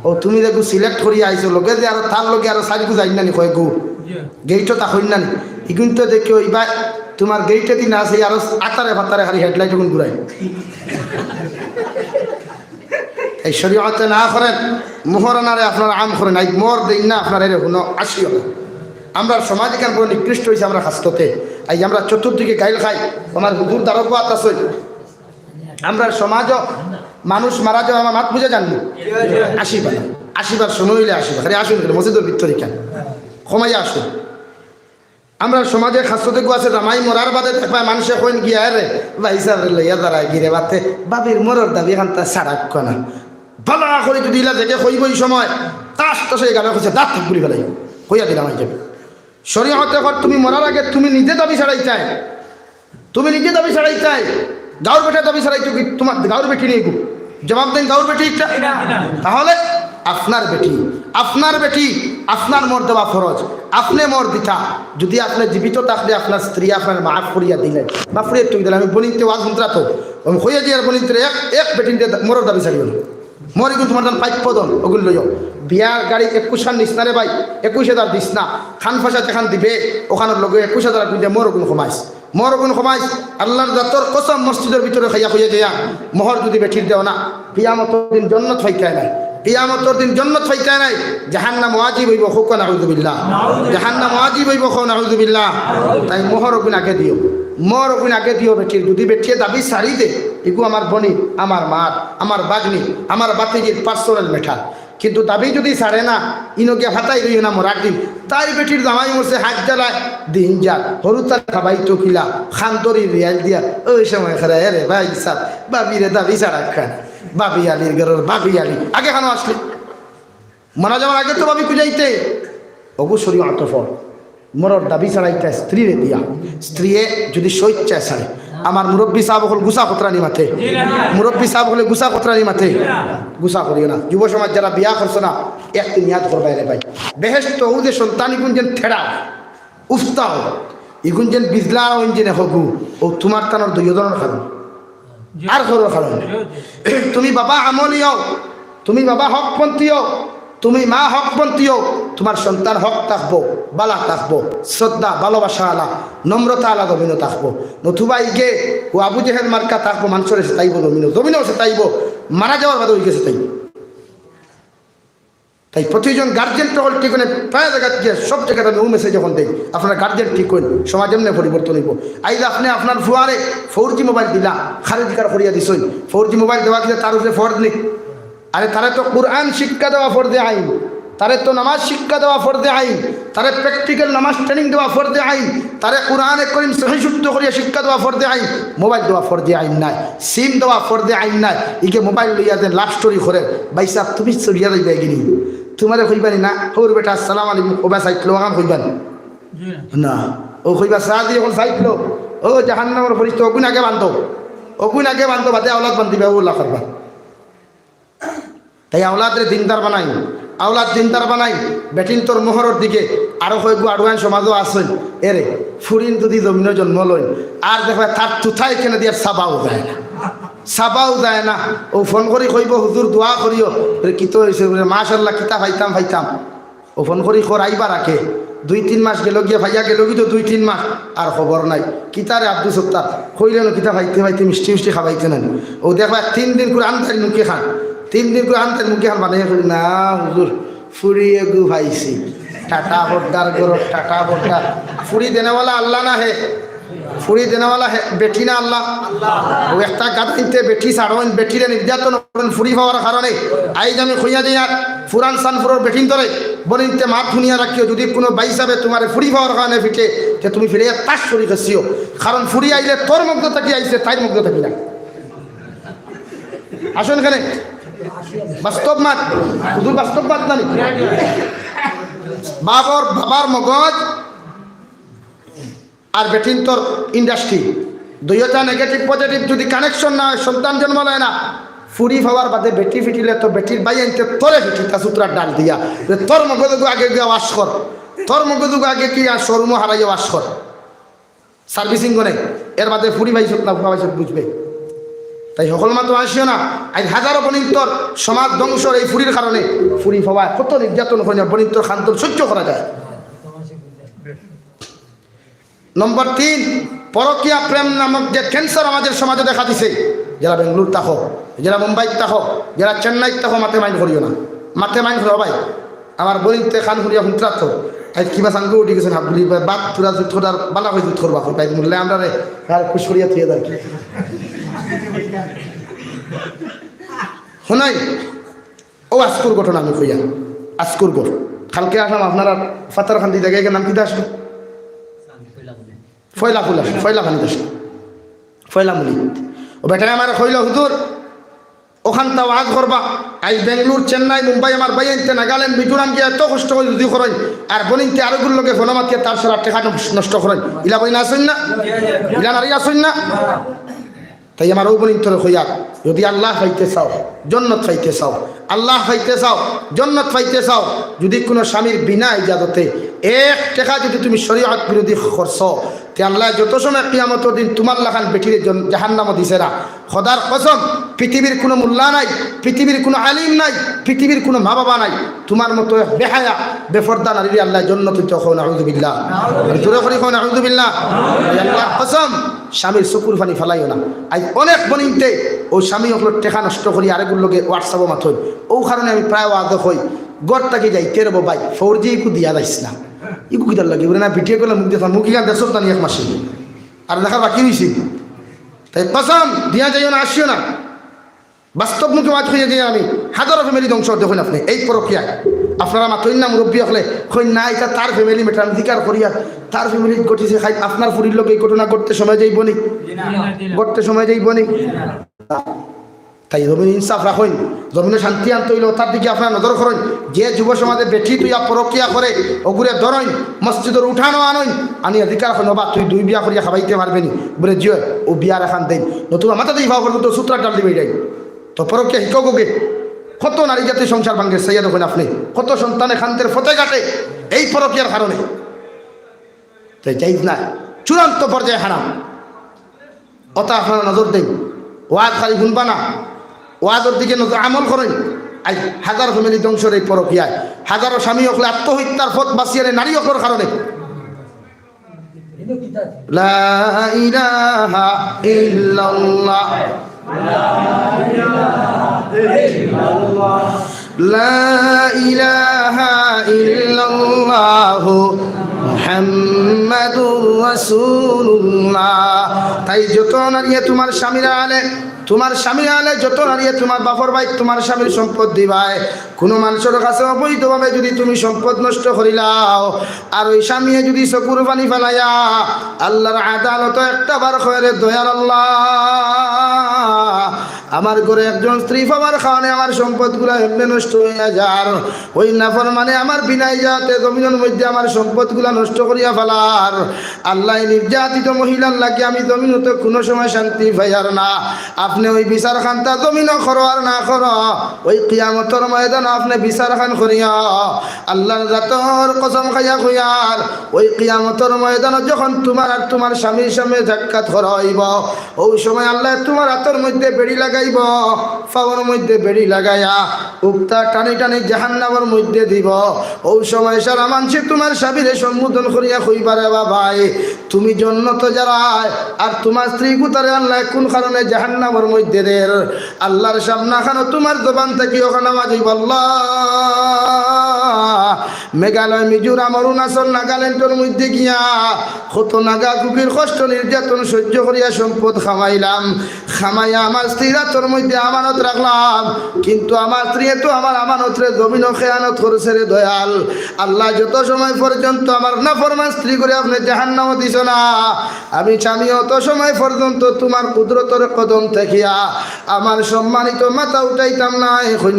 ও তুমি দেখো সিলেক্ট করিয়া আইছো লগে যে আর তার লগে আর সাইড গু যাই না নি কয় গু গেইটও তা হইন না নি ইগুন তো দেখিও ইবা তোমার গেইটে দিন আছে আর আতারে ভাতারে খালি হেডলাইট গুন ঘুরাই এই শরীয়তে না করেন মোহরানারে আপনারা আম করেন এই মোর দিন না আপনার এর কোনো আসিও না আমরা সমাজে কেন বড় নিকৃষ্ট হয়েছে আমরা হাসতে এই আমরা চতুর্দিকে গাইল খাই আমার হুজুর দারবাত আছে আমরা সমাজও মানুষ মারা যাওয়া আমার মাত বুঝে জানবো আশীর্বাদ শুনইলে আশীর্বাদ আরে আসুন মসজিদের ভিতরে কেন কমাইয়া আসুন আমরা সমাজে খাসতে গো আছে রামাই মরার বাদে পায় মানুষে কইন গিয়া রে ভাই সাহেব লইয়া দাঁড়ায় গিরে বাতে বাবির মরর দাবি এখান তা সারাক না ভালো করে যদি ইলা দেখে কইব এই সময় তাস তো সেই গানে কইছে দাঁত গুলি ফেলাই কইয়া দিলাম আই যাবে শরীয়তে কর তুমি মরার আগে তুমি নিজে দাবি ছাড়াই চাই তুমি নিজে দাবি ছাড়াই চাই গাঁর বেটা দাবি ছাড়াই কি তোমার গাঁর বেটি নিয়ে গো জবাব দেন গাঁর বেটি তাহলে আপনার বেটি আপনার মর দেওয়া ফরজ আপনি মর দিতা যদি আপনি জীবিত থাকলে আপনার স্ত্রী আপনার মাফ করিয়া দিলেন মাফ করিয়া তুই দিলেন আমি বনিতে ওয়াজ মন্ত্রা তো আমি হইয়া দিয়ে আর বনিতে এক বেটিনতে মরের দাবি ছাড়িও না মরি কিন্তু তোমার পাইপ দন ওগুলো লইও বিয়ার গাড়ি 21 খান নিস না রে ভাই 21,000 দিস না খান ফাঁসা যেখান দিবে ওখানের লগে 21,000 দিলে মোর ওগুলো কমাইস আল্লাহর জাতর কসম মসজিদের ভিতরে খাইয়া হইয়া দিয়া মোহর যদি বেঠির দেও না কিয়ামতের দিন জান্নাত ফাইকায় নাই কিয়ামতের দিন জান্নাত ফাইকায় নাই জাহান্নাম ওয়াজিব হইব খুকা নাউযুবিল্লাহ জাহান্নাম ওয়াজিব হইব খুকা নাউযুবিল্লাহ তাই মোহর ওগুলো আগে দিও মোর ওগুলো আগে দিও বেঠির যদি বেঠিয়ে দাবি সারি দে এগু আমার বনি আমার মা আমার বাগনি আমার বাতিজির পার্সোনাল মেঠা কিন্তু দাবি যদি ছাড়ে না ইনকে হাতাই রই না মোর একদিন তাই বেটির জামাই মরছে হাত জ্বালায় দিন যাক হরুতা খাবাই টকিলা খান্তরি রিয়াল দিয়া ওই সময় খারা রে ভাই সাহ বাবিরে দাবি ছাড়া খান বাবি আলির ঘরের বাবি আলি আগে খানো আসলে মারা যাওয়ার আগে তো বাবি খুঁজাইতে অবশ্যই অতফল মরর দাবি ছাড়াইতে স্ত্রীরে দিয়া স্ত্রীয়ে যদি স্বেচ্ছায় ছাড়ে আমার মুরব্বী সাহেব হল গুসা কতরানি মাথে মুরব্বী সাহেব হলে গুসা কতরানি মাথে গুসা করিও না যুব সমাজ যারা বিয়া করছে না একটি নিয়াদ করবাই রে ভাই বেহেস্ত ওদের সন্তান ইগুন যেন থেড়া উফতাও ইগুন যেন বিজলা ইঞ্জিনে হগু ও তোমার তানোর দুইজনের কারণ আর ঘরের কারণ তুমি বাবা আমলিও তুমি বাবা হকপন্থীও তুমি মা হকপন্থীও তোমার সন্তান হক থাকবো বালা থাকবো শ্রদ্ধা ভালোবাসা আলা নম্রতা আলা জমিনও থাকবো নতুবা ইগে ও আবু জেহেল মার্কা থাকবো মানুষের সে তাইব জমিনও সে তাইব মারা যাওয়ার বাদে ওই গেছে তাইব তাই প্রতিজন গার্জেন টহল ঠিক করে প্রায় জায়গা গিয়ে সব জায়গাতে আমি মেসেজ যখন দেই আপনার গার্জেন ঠিক করেন সমাজ এমনি পরিবর্তন হইব আইজ আপনি আপনার ফুয়ারে 4G মোবাইল দিলা খারিজকার করিয়া দিছই 4G মোবাইল দেওয়া দিলে তার উপরে ফর্জ নেই আরে তারে তো কুরআন শিক্ষা দেওয়া ফরজে আইন তারে তো নামাজ শিক্ষা দেওয়া ফরজে আইন তারে প্র্যাকটিক্যাল নামাজ ট্রেনিং দেওয়া ফরজে আইন, তারে কোরআনে করিম সহি শুদ্ধ করিয়া শিক্ষা দেওয়া ফরজে আইন। মোবাইল দেওয়া ফরজে আইন নাই, সিম দেওয়া ফরজে আইন নাই। ইকে মোবাইল লইয়া দেন লাভ স্টোরি করে ভাই সাহেব তুমি চলিয়া লই বেগিনি তোমারে কইবানি না হৌর বেটা আসসালাম আলাইকুম ওবা সাইটলো আম কইবানি না, ও কইবা সাহ দিয়ে এখন সাইটলো ও জাহান্নামের ফরিস্তা অগুন আগে বান্ধব, অগুন আগে বান্ধব বাদে আওলাদ বান্ধিবে ওল্লা করবা। তাই আওলাদরে দিনদার বানাই, আওলাদ দিনদার বানাই। বেটিন তোর মোহরের দিকে আরো কয়েকগু আড়ুয়ান সমাজও আসেন এরে ফুরিন যদি জমিন জন্ম লইন আর দেখবে তার তুথাই কেনে দিয়ে সাবাও যায় না, সাবাও যায় না। ও ফোন করি কইব হুজুর দোয়া করিও কিতো হয়েছে মাশাল্লাহ কিতা ভাইতাম ভাইতাম। ও ফোন করি খরাইবা রাখে 2-3 মাস গেল গিয়া ভাইয়া গেল কি তো 2-3 মাস আর খবর নাই। কিতারে আব্দুল সত্তার কইলেন কিতা ভাইতে ভাইতে মিষ্টি মিষ্টি খাবাইতে নেন। ও দেখবা 3 দিন করে আনতারি মুখে খান, 3 দিন করে আনতারি মুখে খান বানিয়ে করি না হুজুর ফুরিয়ে গু ভাইছি টাটা বড্ডার গরো টাটা বড্ডা। ফুরি দেনেওয়ালা আল্লাহ না হে, ফুরি দেনেওয়ালা হে বেটি না আল্লাহ। ও একটা গাদাইতে বেটি ছাড়েন, বেটিরে নির্যাতন করেন ফুরি পাওয়ার কারণে। আইজ আমি খুঁয়া যাই আর ফুরান সানফুরের বেটিন ধরে বনিতে মাত শুনিয়া রাখিও যদি কোনো বাইসাবে তোমার ফুরি পাওয়ার কারণে ফিটে যে তুমি ফিরে তাস সরি গেছিও। কারণ ফুরি আইলে তোর মুগ্ধ থাকি আইছে তাই মুগ্ধ থাকি না। আসুন এখানে বাস্তব মাত, শুধু বাস্তব মাত না বাবার মগজ আর বেটিন তোর ইন্ডাস্ট্রি দুইটা নেগেটিভ পজিটিভ যদি কানেকশন না হয় সন্তান জন্ম লয় না। ফুরি হওয়ার বাদে বেটি ফিটিলে তো বেটির বাই আনতে তোরে ফিটি তা সূত্রার ডাল দিয়া তোর মগজগু আগে গিয়ে ওয়াশ কর, তোর মগজগু আগে কি আর শোরুমও হারাইয়া ওয়াশ কর, সার্ভিসিং করে এর বাদে ফুরি ভাইছত না ফুরা ভাইছত বুঝবে। তাই সকল মা তো আসিও না। আজ হাজারো বনিন্তর সমাজ ধ্বংসর এই ফুরির কারণে ফুরি হওয়া কত নির্যাতন করে বনিন্তর খান্তর সহ্য করা যায়। নম্বর 3 পরকীয়া প্রেম নামক যে ক্যান্সার আমাদের সমাজে দেখা দিছে। যারা বেঙ্গলুর থাকো, যারা মুম্বাই থাকো, যারা চেন্নাই থাকো মাথে মাইন্ড করিও না, মাথে মাইন্ড করো ভাই আমার বনিতে খান করিয়া হুঁতরা তো আজ কিবা সাঙ্গ উঠে গেছেন হাবগুলি বাদ তুরা জুথোর বালা হয়ে জুথোর বাপ পাই মূল্যে আমরা রে আর খুশ করিয়া থিয়ে দেয় শোনাই। ও আজকুর ঘটনা আমি কইয়া আজকুর গর কালকে আসলাম আপনারা ফাতার খান্দি জায়গায় নাম কিতা আসলো ফয়লা ফুল আসলো, ফয়লা খান্দি আসলো ফয়লা মুলি। ও বেটাই আমার কইল হুজুর ওখান তাও আজ করবা আজ বেঙ্গলুর চেন্নাই মুম্বাই আমার বাই আনতে নাগাল্যান্ড মিজোরাম গিয়ে এত কষ্ট করে যদি করেন আর বনিতে আরোগুলো লোকে ফোনামাতকে তার সারা টেকা নষ্ট করেন ইলা বই না আসেন না, ইলা নারী আসেন না। তাই আমার ও বনিন্তরে হইয়া যদি আল্লাহ পাইতে চাও জন্নত পাইতে চাও, আল্লাহ পাইতে চাও জন্নত পাইতে চাও, যদি কোনো স্বামীর বিনা ইজাজতে 1 টাকা যদি তুমি শরীয়ত বিরোধী খরচ তে আল্লাহ যত সময় কিয়ামতের দিন তোমার লাখান বেটিরে জাহান্নামে দিছে না। খোদার কসম পৃথিবীর কোনো মোল্লা নাই, পৃথিবীর কোনো আলিম নাই, পৃথিবীর কোনো মা বাবা নাই তোমার মতো বেহায়া বেফরদা নারী আল্লাহ জান্নাতে তখন আউযুবিল্লাহ জোরে করে কোন আউযুবিল্লাহ। আল্লাহ কসম স্বামীর চকুর পানি ফেলাইও না। আজ অনেক বনিতে ও স্বামী ওগুলো টেকা নষ্ট করি আরেকগুলো লোকে হোয়াটসঅ্যাপও মাথই। ও কারণে আমি প্রায় ওয়াদা হই গড়টাকে যাই তেরবো ভাই ফৌরজি ইকু দিয়া যাইস না ইকু কিতার লাগে বলে না ভিডিও করলে মুখ দিয়ে মুখ ইকান দেশ জানি 1 মাসে আর দেখা বাকি হয়েছি। তাই কসম দিয়া যাইও না আসিও না। বাস্তব মুখে মাছ হয়ে যাই আমি হাজারো ফ্যামিলি ধ্বংস দেখুন আপনি এই প্রক্রিয়া আপনারা মাতই না মুরব্বী হলে কই না এটা তার ফ্যামিলি মেটার অধিকার করিয়া তার ফ্যামিলি ঘটিছে খাই আপনার ফুরির লোক এই ঘটনা ঘটতে সময় যাইব নি, ঘটতে সময় যাইব নি। তাই জমিন ইনসাফ রাখুন, জমিনে শান্তি আনতে হইলে তার দিকে আপনার নজর করেন। যে যুব সমাজে বেঠি তুই প্রক্রিয়া করে ওগুলো ধরেন মসজিদের উঠানো আনইন আনি অধিকার হয় নবা তুই 2 বিয়া করিয়া খাবাইতে পারবেনি বলে জিও ও বিয়ার এখান দেন নতুবা মাথা দিয়ে ভাব তো সূত্রা ডাল দিবে যাই তো প্রক্রিয়া শিক্ষককে কত নারী জাতির সংসার ভাঙ্গে সেইয়া দেখুন আপনি কত সন্তানে খান্তের ফতে কাটে এই প্রক্রিয়ার কারণে। তাই যাই না চূড়ান্ত পর্যায়ে হারাম অতা আপনারা নজর দেন। ওয়াজ খালি শুনবা না, ওয়াজের দিকে নজর আমল করেন। আজ হাজার ফ্যামিলি ধ্বংসের এই প্রক্রিয়ায় হাজারো স্বামী হকলে আত্মহত্যার পথ বাঁচিয়ে নারী হকর কারণে। লা ইলাহা ইল্লাল্লাহ লা ইলাহা ইল্লাল্লাহ মুহাম্মাদুর রাসূলুল্লাহ। তাই যত নারী তোমার স্বামীরা আলে তোমার স্বামী আলে যত হারিয়ে তোমার বাপর ভাই তোমার স্বামীর সম্পদ দিবাই কোনো মানুষের কাছে অবৈধভাবে যদি তুমি সম্পদ নষ্ট করিলাও আর ওই স্বামী যদি চকুর পানি ফেলাইয়া আল্লাহর আদালত একটা বার খয়রে দয়াল আল্লাহ আমার ঘরে একজন স্ত্রী পাওয়ার কারণে আমার সম্পদগুলো এমনি নষ্ট হইয়া যার ওই নাফরমানে আমার বিনাই যাতে জমিনের মধ্যে আমার সম্পদগুলো নষ্ট করিয়া ফেলার আল্লাহ নির্যাতিত মহিলার লাগে আমি জমিনতে কোনো সময় শান্তি পাইয়ার না আপনি ওই বিচার খানটা জমিনও করো আর না করো ওই কিয়ামতের ময়দান আপনি বিচার খান করিয়া আল্লাহর জাতর কসম খাইয়া খুইয়ার ওই কিয়ামতের ময়দান যখন তোমার আর তোমার স্বামীর সামনে সাক্ষাৎ করাইব ওই সময় আল্লাহ তোমার হাতের মধ্যে বেড়ি লাগাইব পাওয়ার মধ্যে বেড়ি লাগাইয়া উক্তা টানি টানি জাহান্নামের মধ্যে দিব ওই সময় সারা মানুষে তোমার স্বামীরে সম্বোধন করিয়া খুইবারে বাবাই তুমি জন্নত যারায় আর তোমার স্ত্রী গুতারে আল্লাহ কোন কারণে জাহান্নামের মধ্যে দের আল্লাহর সামনে খানো তোমার জবান থেকে ওখানে মাজিব আল্লাহ মেঘালয় মিজোরাম অরুণাচল নাগাল্যান্ডের মধ্যে গিয়া কত নাগা কুকির কষ্ট নির্যাতন সহ্য করিয়া সম্পদ খামাইলাম খামাইয়া আমার স্ত্রীরা তোর মধ্যে আমানত রাখলাম কিন্তু আমার স্ত্রী তো আমার আমানতরে জমিন খেয়ানত করেছে রে দয়াল আল্লাহ যত সময় পর্যন্ত আমার নাফরমান স্ত্রী করে আপনি জাহান্নাম দিছ না আমি স্বামী অত সময় পর্যন্ত তোমার কুদরতর কদম থাকিয়া আমার সম্মানিত মাথা উঠাইতাম না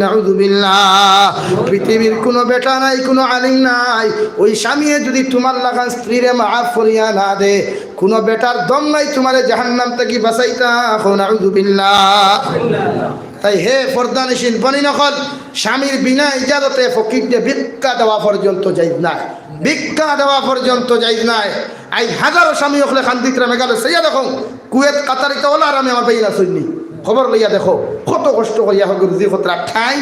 নাউযুবিল্লাহ পৃথিবীর কোনো বেটা নাই কোনো আলিম নাই ওই স্বামী যদি তোমার লাগান স্ত্রীরে মাফ করিয়া না দে কোনো বেটার দম নাই তোমারে জাহান্নাম থেকে বাঁচাইতা নাউযুবিল্লাহ তাই হে পর্দানিসীন বনি নকল স্বামীর বিনা ইজাজতে ফকিরকে ভিক্ষা দেওয়া পর্যন্ত যাইজ নাই ভিক্ষা দেওয়া পর্যন্ত যাইজ নাই আই হাজারো স্বামী হলে খান্দিকরা মেঘালয় সেইয়া দেখো কুয়েত কাতারিতে হলো আর আমি আমার বেইনা শুননি খবর লইয়া দেখো কত কষ্ট করিয়া হোক রুজি খতরা ঠাই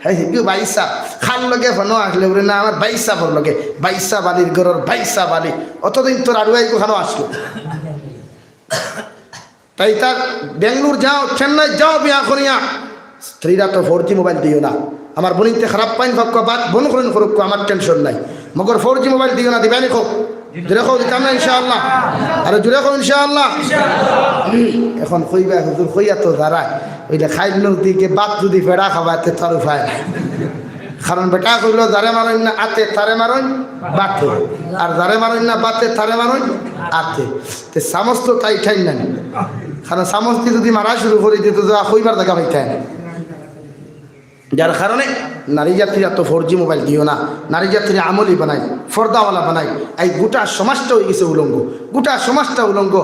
হ্যাঁ হিগু বাইসা খাল লগে ফোনো আসলে বলে না আমার বাইসা ফোর লগে বাইসা বালির ঘরের বাইসা বালি অতদিন তোর আড়ুয়াই কোখানো আসলো তাই তার বেঙ্গলোর যাও চেন্নাই যাও বিয়া করিয়া স্ত্রীরা তো 4G মোবাইল দিও না আমার বোনিতে খারাপ পাইন ভাব বাদ বন করেন করুক আমার টেনশন নাই মগর 4G মোবাইল দিও না দিবানি খো জুড়ে খাও দিতাম না ইনশাআল্লাহ আর জুড়ে খাও ইনশাআল্লাহ এখন খইবা হুজুর খইয়া তো দাঁড়ায় ওইটা খাইল দিকে বাদ যদি ফেড়া খাবাতে তার উপায় কারণ বেটা কইল যারে মারইন না আতে তারে মারইন বাতে আর যারে মারইন না বাতে তারে মারইন আতে তে সমস্ত তাই ঠাই না কারণ সমস্ত যদি মারা শুরু করে দিত তো কইবার জায়গা পাইতে যার কারণে নারী জাতিরা তো 4G মোবাইল দিও না নারী জাতিরা আমলি বানাই ফর্দাওয়ালা বানাই এই গোটা সমাজটা হয়ে গেছে উলঙ্গ গোটা সমাজটা উলঙ্গ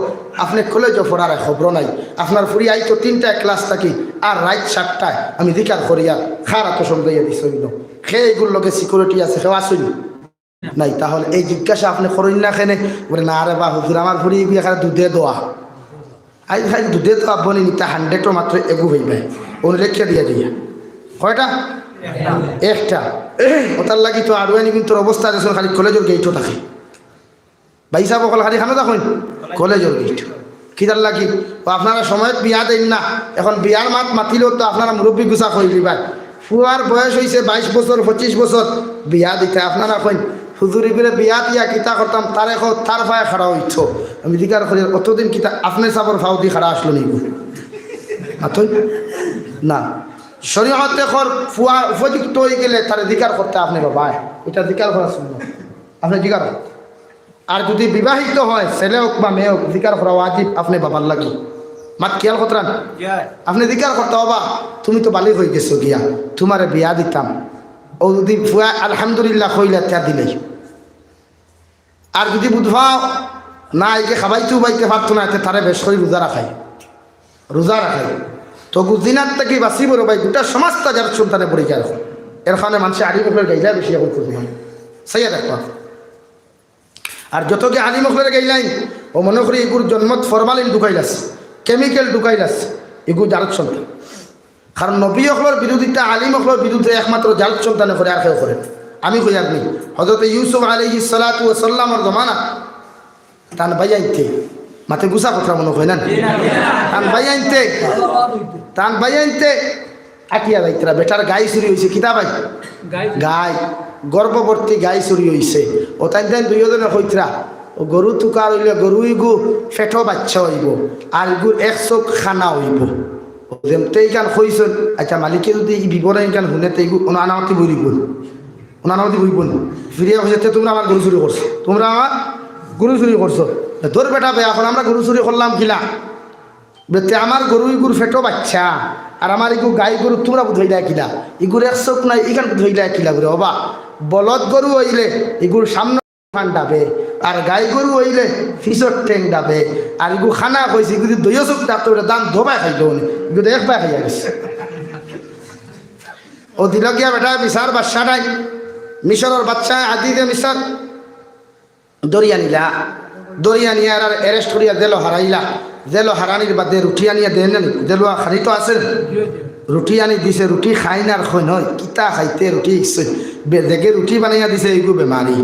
আপনি কলেজে পড়ার খবর নাই আপনার ফুরি আই তো 3টা ক্লাস থাকি আর রাত 7টায় আমি দিকার করিয়া খারা তো সমঝাইয়া দিছি খেয়ে এগুলোর লগে সিকিউরিটি আছে কেউ আসুনি নাই তাহলে এই জিজ্ঞাসা আপনি করেন না খেনে বলে না আরে বা হুজুর আমার ফুরি গিয়ে খালি দুধে দোয়া আই খাই দুধে দোয়া বনি নিতে 100ও মাত্র এগু হইবে ওন রেখে দিয়ে দিয়া কয়টা একটা ওটার লাগি তো আড়ুয়ানি কিন্তু অবস্থা আছে খালি কলেজের গেটও থাকে ভাই সাহেব অকল খালি খানো দেখুন কলেজের গেট কিদার লাগি ও আপনারা সময়ত বিয়া দেন না এখন বিয়ার মাত মাতিলেও তো আপনারা মুরব্বী গুছা কই দিবা ফুয়ার বয়স হয়েছে 22 বছর 25 বছর বিয়া দিতে আপনারা কইন হুজুরি বলে বিয়া দিয়া কিতা করতাম তারে তার পায়ে খাড়া হইতো আমি দিকার করি অতদিন কিতা আপনি সাবর ফাউ দি খাড়া আসলো নিব আতই না শরীয়তে কর ফুয়া উপযুক্ত হয়ে গেলে তার অধিকার করতে আপনি বাবা এটা অধিকার করা শুনবো আপনি অধিকার আর যদি বিবাহিত হয় ছেলে হোক বা মেয়ে হোক অধিকার করা ওয়াজিব আপনি বাবার লাগি মাত খেয়াল করতেন আপনি অধিকার করতে হবা তুমি তো বালিক হয়ে গেছো গিয়া তোমারে বিয়া দিতাম ও যদি ফুয়া আলহামদুলিল্লাহ কইলে তা দিলেই আর যদি বুধবাও না একে খাবাইতেও বাইতে পারতো না এতে তারে বেশ করে রোজা রাখাই তো গুজিনার থেকে বাঁচিব রে ভাই গোটা সমাজটা যার সন্তানে পরীক্ষা রাখো এর কারণে মানুষে আলিমুখলের গাইলা বেশি এখন করতে মানে সেইয়া দেখো আর যতকে আলিমুখলের গাইলাই ও মনে করি এগুর জন্মত ফরমালিন ঢুকাইলাস কেমিক্যাল ঢুকাইলাস এগুর জালত সন্তান কারণ নবী অখলের বিরোধিতা আলিমুখলের বিরুদ্ধে একমাত্র জালত সন্তানে করে আর কেউ করেন আমি কই আপনি হযরত ইউসুফ আলাইহিস সালাতু ওয়াস সালামের জমানা তান বাইয়াইতে মাতে গুসা কথা মনে হয় না টান বাইয়াইতে আকিয়া যাইতরা বেটার গাই চুরি হয়েছে কিতা ভাই গাই গর্ভবর্তী গাই চুরি হয়েছে ও তাই তাই দুইজনে কইতরা ও গরু তুকার হইলে গরু ইগু ফেটো বাচ্চা হইব আর ইগুর 100 খানা হইব ও যেমতে এইখান কইছেন আচ্ছা মালিকে যদি এই বিবরণ এইখান শুনে তো এইগুলো অনানামতি বইব অনানামতি বইব না ফিরিয়া হয়েছে তোমরা আমার গরু চুরি করছো তোমরা আমার গরু চুরি করছো তোর বেটা বে এখন আমরা গরু চুরি করলাম কিলা বেতে আমার গরু ইগুর ফেটো বাচ্চা আর আমার ইগু গাই গরু তোমরা ধইলা কিলা ইগুর এক চোখ নাই ইখান ধইলা কিলা করে অবা বলদ গরু হইলে ইগুর সামনে ডাবে আর গাই গরু হইলে ফিসর ঠেং ডাবে আর ইগু খানা কইছে ইগু দইয় চোখ ডাক্তার দাম ধোবাই খাইলো ইগু একবার খাইয়া গেছে ও দিল গিয়া বেটা মিশার বাচ্চা নাই মিশরের বাচ্চা আদিতে মিশর দরিয়া নিলা দরিয়া নিয়ে আর অ্যারেস্ট করিয়া দিল হারাইলা দিল হারানির বাদে রুটি আনিয়া দেন না দিল খালি তো আছে রুটি আনি দিছে রুটি খাই না আর খৈ নয় কিতা খাইতে রুটি দেখে রুটি বানাইয়া দিছে এইগু বেমারি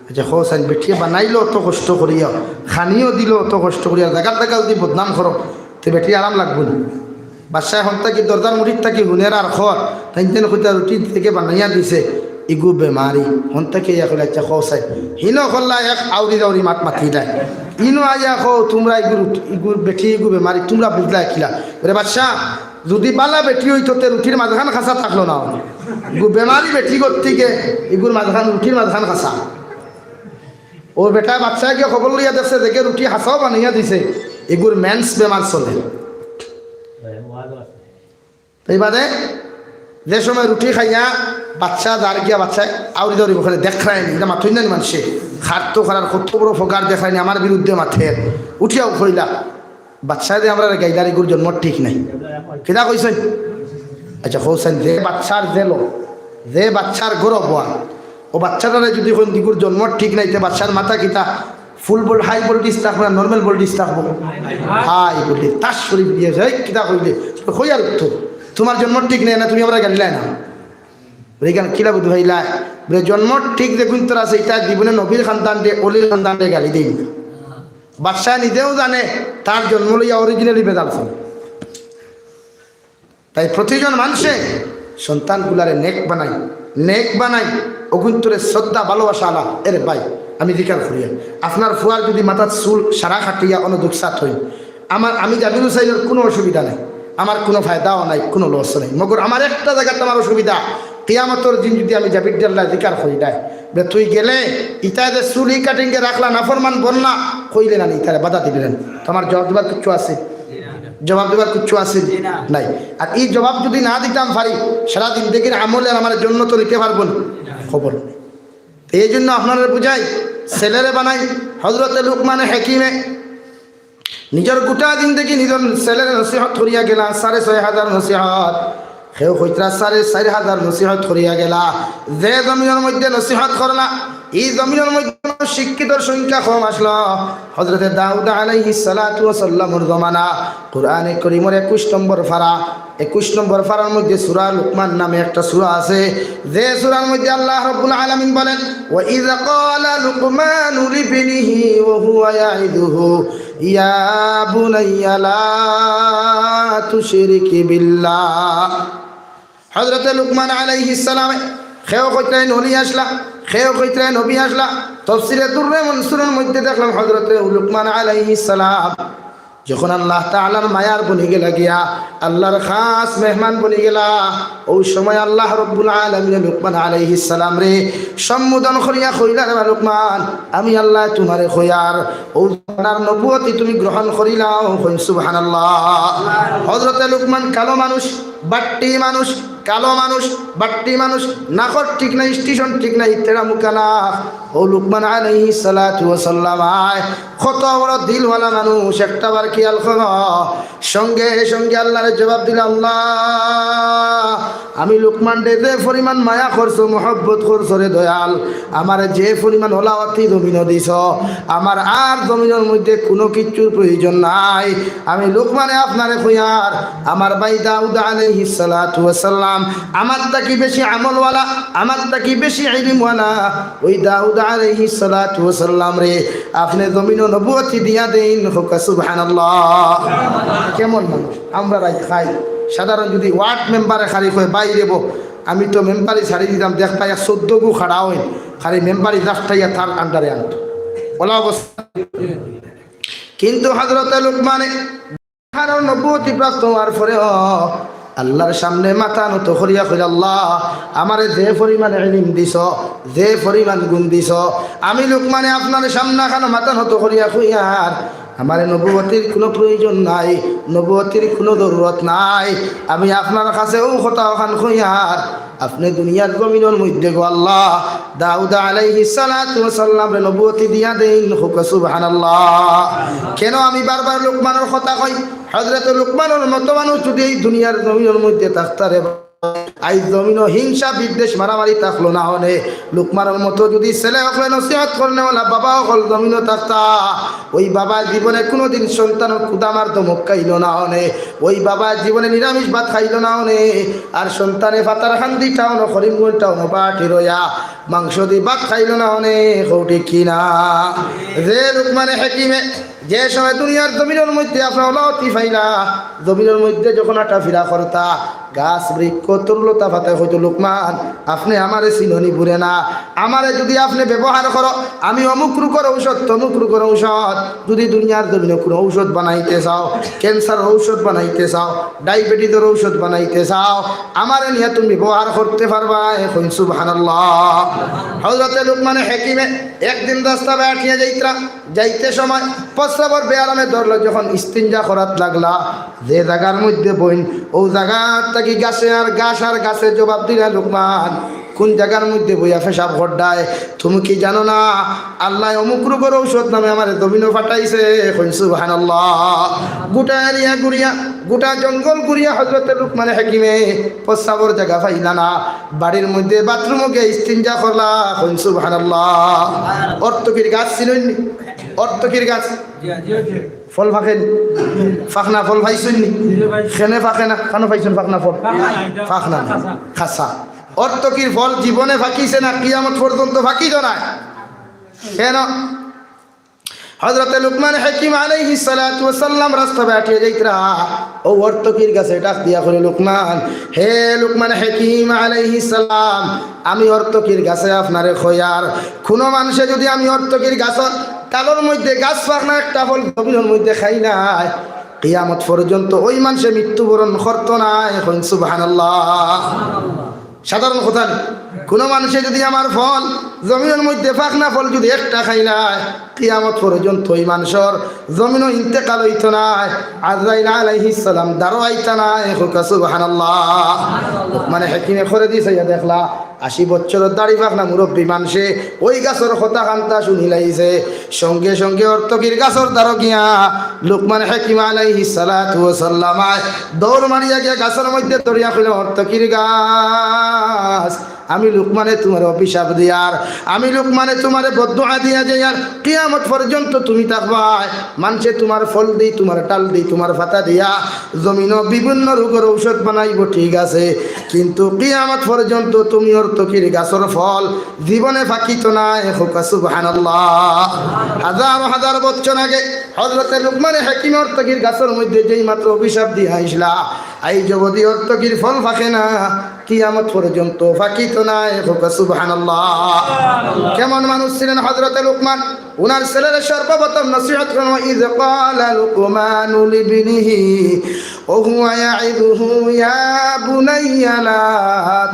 আচ্ছা হোসাইন বেঠিয়ে বানাইলো অত কষ্ট করিয়া খানিও দিল অত কষ্ট করিয়া জায়গার জায়গা যদি বদনাম করো তো বেটি আরাম লাগবো না বাদশাহ এখন থাকি দরজার মুড়ির থাকি হুনের আর খর তাই হইতা রুটি থেকে বানাইয়া দিছে ইগু বেমারি হন থেকে ইয়া কইলা আচ্ছা হোসাই হিনো করলা এক আউরি দাউরি মাত মাতি দেয় ইনো আইয়া খো তোমরা ইগু বেঠি ইগু বেমারি তোমরা বুঝলা খিলা রে বাদশাহ যদি বালা বেটি হইতো তে রুটির মাঝখান খাসা থাকলো না ইগু বেমারি বেটি করতে গিয়ে ইগুর মাঝখান রুটির মাঝখান খাসা ওর বেটা বাচ্চা গিয়ে খবর লইয়া দেখছে দেখে রুটি হাসাও বানাইয়া দিছে এগুর মেন্স বেমার চলে তাই বাদে যে সময় রুটি খাইয়া বাচ্চা দাঁড় গিয়া বাচ্চা আউরি দাউরি ওখানে দেখায়নি এটা মাথুই না মানুষে খাট তো খারার কত বড় ফোকার দেখায়নি আমার বিরুদ্ধে মাথের উঠিয়াও খইলা বাচ্চা দিয়ে আমরা গাইদার এগুর জন্ম ঠিক নাই কেদা কইছেন আচ্ছা হোসেন যে বাচ্চার জেলো যে বাচ্চার গৌরব হওয়া ও বাচ্চাটারে যদি কোন দিগুর জন্ম ঠিক নাই তে বাচ্চার মাথা কিতা ফুল বল হাই ভোল্টেজ থাকবো না নর্মাল ভোল্টেজ থাকবো হাই ভোল্টেজ তার শরীর দিয়ে যায় কিতা কইলে কই আর তো তোমার জন্ম ঠিক নেই না তুমি আমরা গালিলাই না এইখানে কিলা বুধ ভাইলা বলে জন্ম ঠিক দেখুন তোর আছে এটা জীবনে নবীর সন্তান দিয়ে অলির সন্তান দিয়ে গালি দিই বাচ্চা নিজেও জানে তার জন্ম লইয়া অরিজিনালি বেদাল ফল তাই প্রতিজন মানুষে সন্তানগুলারে নেক বানাই অগুন্তরে শ্রদ্ধা ভালোবাসা আলা এর ভাই আমি জিকার করিয়া আপনার ফুয়ার যদি মাথার চুল সারা খাটিয়া অনুদুকসাত হই আমি জাবির হুসাইনের কোনো অসুবিধা নেই আমার কোনো ফায়দাও নাই কোনো লস নেই মগর আমার একটা জায়গাতে আমার অসুবিধা কিয়ামতের দিন যদি আমি জাবির ডাল্লা জিকার করি নাই তুই গেলে ইতাতে চুলি কাটিংকে রাখলা নাফরমান বন্যা কইলে না ইতারে বাধা দিলেন তোমার জবাব দেবার কিচ্ছু আছে জবাব দেবার কিচ্ছু আছে নাই আর এই জবাব যদি না দিতাম পারি সারাদিন দেখেন আমলে আমার জন্য তো নিতে পারবো না খবর নেই এই জন্য আপনারা বুঝাই ছেলেরে বানাই হজরতে লুকমানে হাকিমে নিজের গোটা দিন দেখি নিজের ছেলের নসিহত করিয়া গেলা 6,500 নসিহত সেও হইতরা 4,500 নসিহত করিয়া গেলা যে জমিনের মধ্যে নসিহত করলা এই জমিনের মধ্যে শিক্ষিতর সংখ্যা কম আসলো হযরতে দাউদ আলাইহিস সালাতু ওয়াস সালামের জমানা কোরআনে কারীমের 21 নম্বর পারার মধ্যে সূরা লুকমান নামে একটা সূরা আছে যে সূরার মধ্যে আল্লাহ রাব্বুল আলামিন বলেন ওয়া ইয ক্বালা লুকমান লিবনিহি ওয়া হুয়া ইয়াইদুহু ইয়া বুনাইয়া লা তুশরিক বিল্লাহ হযরতে লুকমান আলাইহিস সালাম খেও কইতেন নবী আসলা তাফসীরে দুররে মনসুরের মধ্যে দেখলাম হযরতে লুকমান আলাইহিস সালাম যখন আল্লাহ তাআলার মায়ার বনি গেলা গিয়া আল্লাহর খাস মেহমান বনি গেলা ওই সময় আল্লাহ রাব্বুল আলামিন লুকমান আলাইহিস সালাম রে সম্বোধন করিয়া কইলা রে লুকমান আমি আল্লাহ তোমারে খয়ার ও আপনার নবুয়তি তুমি গ্রহণ করিলাও কই সুবহানাল্লাহ হযরতে লুকমান কালো মানুষ বাট্টি মানুষ নাকর ঠিক নাই স্টেশন ঠিক নাই তেরা মুকানা ও লুকমান আলাইহিস সালাতু ওয়াস সালাম কত বড় দিলওয়ালা মানুষ একটা বার খেয়াল করো সঙ্গে সঙ্গে আল্লাহর জবাব দিল আল্লাহ আমি লুকমান যে পরিমাণ মায়া করছো মহব্বত করছো রে দয়াল আমার যে পরিমাণ হলাওয়াতি জমিন দিছ আমার আর জমিনের মধ্যে কোনো কিছুর প্রয়োজন নাই আমি লুকমানে আপনারে খুঁয়ার আমার ভাই দাউদ আলাইহিস সালাতু ওয়াস সালাম আমার তাকি বেশি আমলওয়ালা আমার তাকি বেশি ইলমওয়ালা ওই দাউদ আলাইহিস সালাতু ওয়াস সালাম রে আপনি জমিন নবুয়তি দিয়া দেন হোক সুবহানাল্লাহ কেমন মানুষ আমরা রাই খাই সাধারণ যদি ওয়ার্ড মেম্বারে খালি কয় বাইরে আমি তো মেম্বারি ছাড়ি দিতাম দেখ পাই 14 গু খাড়া হই খালি মেম্বারি রাস্তাইয়া তার আন্ডারে আনত ওলা অবস্থা কিন্তু হযরত লুকমানে কারণ নবুয়তি প্রাপ্ত হওয়ার পরেও আল্লাহর সামনে মাথা নত করিয়া কইল, আল্লাহ আমারে যে পরিমাণ ইলম দিছ, যে পরিমাণ গুণ দিছ, আমি লোকমানে আপনার সামনে খানো মাথা নত করিয়া কইয়ার আমার নবুয়তির কোনো প্রয়োজন নাই, নবুয়তির কোনো জরুরত নাই। আমি আপনার কাছে ও কথা ওখান কইয়ার আপনি দুনিয়ার জমিনের মধ্যে গো আল্লাহ দাউদ আলাইহিস সালাতু ওয়াস সালাম রে নবুয়তি দিয়া দেন। হুক সুবহানাল্লাহ। কেন আমি বারবার লোকমানের কথা কই? হযরত লোকমানের মতো মানুষ যদি এই দুনিয়ার জমিনের মধ্যে থাকতারে, আই জমিন হিংসা বিদ্বেষ মারামারি থাকলো না হলে, লোকমানের মতো যদি ছেলে হকলে নসিহত করলে ওলা বাবা হকল জমিনও থাকতা, ওই বাবার জীবনে কোনোদিন সন্তানের ক্ষুদামার দমক খাইল না হলে, ওই বাবার জীবনে নিরামিষ ভাত খাইল না হলে, আর সন্তানে ফাতার খান্দি টাউন করিমগঞ্জ টাউন বাটি রয়া মাংস দিয়ে ভাত খাইল না হলে, কৌটি কিনা যে লোকমানে হেকিমে যে সময় দুনিয়ার জমিনের মধ্যে আপনার অলতি ফাইলা, জমিনের মধ্যে যখন আটা ফিরা করতা, গাছ বৃক্ষ তরুলতা ফাতে হয়তো লোকমান আপনি আমারে চিননি বুড়ে না, আমারে যদি আপনি ব্যবহার করো, আমি অমুক রুকর ঔষধ তমুক রুকর ঔষধ, যদি দুনিয়ার জমিনে কোনো ঔষধ বানাইতে চাও, ক্যান্সার ঔষধ বানাইতে চাও, ডায়াবেটিসের ঔষধ বানাইতে চাও, আমারে নিয়ে তুমি ব্যবহার করতে পারবা। এখন সুবহানাল্লাহ। হযরতে লোকমানে হেকিমে একদিন রাস্তা বেঠিয়ে যাইতে সময় প্রস্রাবর বেয়ারামে ধরলো, যখন ইস্তিনজা করাত লাগলা, যে জায়গার মধ্যে বইন ও জায়গার থাকি গাছে আর গাছে জবাব দিলা লোকমান কোন জায়গার মধ্যে বইয়া পেশাব ঘটায়, তুমি কি জানো না আল্লাহ অমুক রোগের ঔষধ নামে আমার জমিনও ফাটাইছে। সুবহানাল্লাহ। গোটা এরিয়া ঘুরিয়া, গোটা জঙ্গল ঘুরিয়া হযরতে লোকমানে হাকিমে প্রস্রাবর জায়গা পাইলা না, বাড়ির মধ্যে বাথরুমে গিয়ে ইস্তিনজা করলা। সুবহানাল্লাহ। অর্থকির গাছ ছিলনি, অর্থকির গাছ ফল ফাঁকেন, ফাঁকনা ফল পাইছেননি? খেনে ফাঁকে না, কেন পাইছেন ফাঁকনা ফল? ফাঁকনা খাসা। অর্থকির ফল জীবনে ফাঁকিছে না, কিয়ামত পর্যন্ত ফাঁকিত না। কেন? হযরতে লোকমান হাকিম আলাইহিস সালাতু ওয়াস সালাম রাস্তা বেঠিয়ে যাইতরা, ও অর্থকির গাছে ডাক দিয়া করে, লোকমান, হে লোকমান হাকিম আলাইহিস সালাম, আমি অর্থকির গাছে আপনারে খয়ার, কোনো মানুষে যদি আমি অর্থকির গাছ কালোর মধ্যে গাছ ফাঁকনা একটা ফল জমিনের মধ্যে খাই নাই, কিয়ামত পর্যন্ত ওই মানুষে মৃত্যুবরণ করত না। এখন সুবহানাল্লাহ। সাধারণ কথা নেই, কোনো মানুষে যদি আমার ফল জমিনের মধ্যে ফাঁকনা ফল যদি একটা খাইলায়, কিয়ামত পর্যন্ত ওই মানুষের জমিনও ইন্তেকাল হইত না, আজরাইল আলাইহিস সালাম দাঁড়ো আইতা না। সুবহানাল্লাহ। মানে হাকিমে করে দিছে, দেখলা 80 বছরের দাড়ি ফাঁকনা মুরব্বী মানুষে ওই গাছের কথা কান্তা শুনি লাইছে, সঙ্গে সঙ্গে অর্থকির গাছের দ্বারা গিয়া লোকমান হাকিম আলাইহিস সালাতু ওয়াস সালাম দৌড় মারিয়া গিয়া গাছের মধ্যে দড়িয়া কইল, অর্থকির গাছ, আমি লোকমানে তোমার অভিশাপ দিয়ার, আমি লোকমানে তোমার বদদুআ দিয়া যাইয়ার, কিয়ামত পর্যন্ত তুমি থাকবা। মানুষে তোমার ফল দিই, তোমার টাল দিই, তোমার পাতা দিয়া জমিনও বিভিন্ন রোগের ঔষধ বানাইব, ঠিক আছে, কিন্তু কিয়ামত পর্যন্ত তুমি অর্থকির গাছের ফল জীবনে ফাঁকিত না। সুবহানাল্লাহ। হাজার হাজার বছর আগে হযরতে লোকমান হাকিম অর্থকির গাছের মধ্যে যেই মাত্র অভিশাপ দিয়া আইসলা, এই জগতি অর্থকির ফল ফাঁকে না, কিয়ামত পর্যন্ত ফাঁকিত না। সুবহানাল্লাহ। কেমন মানুষ ছিলেন হযরতে লোকমান? উনার ছেলের সর্বপ্রথম নসিহত করলেন, ইয ক্বালা লুকমানু লিবনিহি ওয়া হুয়া ইয়াইদুহু ইয়া বুনাইয়া লা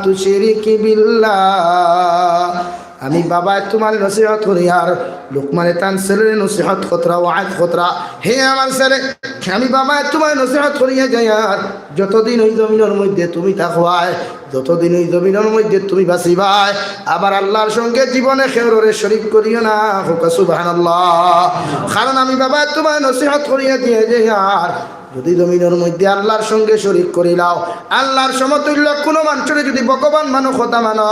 তুশরিক বিল্লাহ। আমি বাবা তোমার নসিহত করি, আর লোকমানে তার ছেলের নসিহত খতরা ওয়াজ খতরা, হে আমার ছেলে, আমি বাবা তোমার নসিহত করিয়া যাই, আর যতদিন ওই জমিনের মধ্যে তুমি থাকবাই, যতদিন ওই জমিনের মধ্যে তুমি বাঁচিবাই, আবার আল্লাহর সঙ্গে জীবনে খেউরে শরীক করিও না। সুবহানাল্লাহ। কারণ আমি বাবা তোমার নসিহত করিয়া দিয়ে যাই, আর যদি জমিনের মধ্যে আল্লাহর সঙ্গে শরীক করিলাও, আল্লাহর সমতুল্য কোনো মানুষের যদি ভগবান মানো কথা মানো,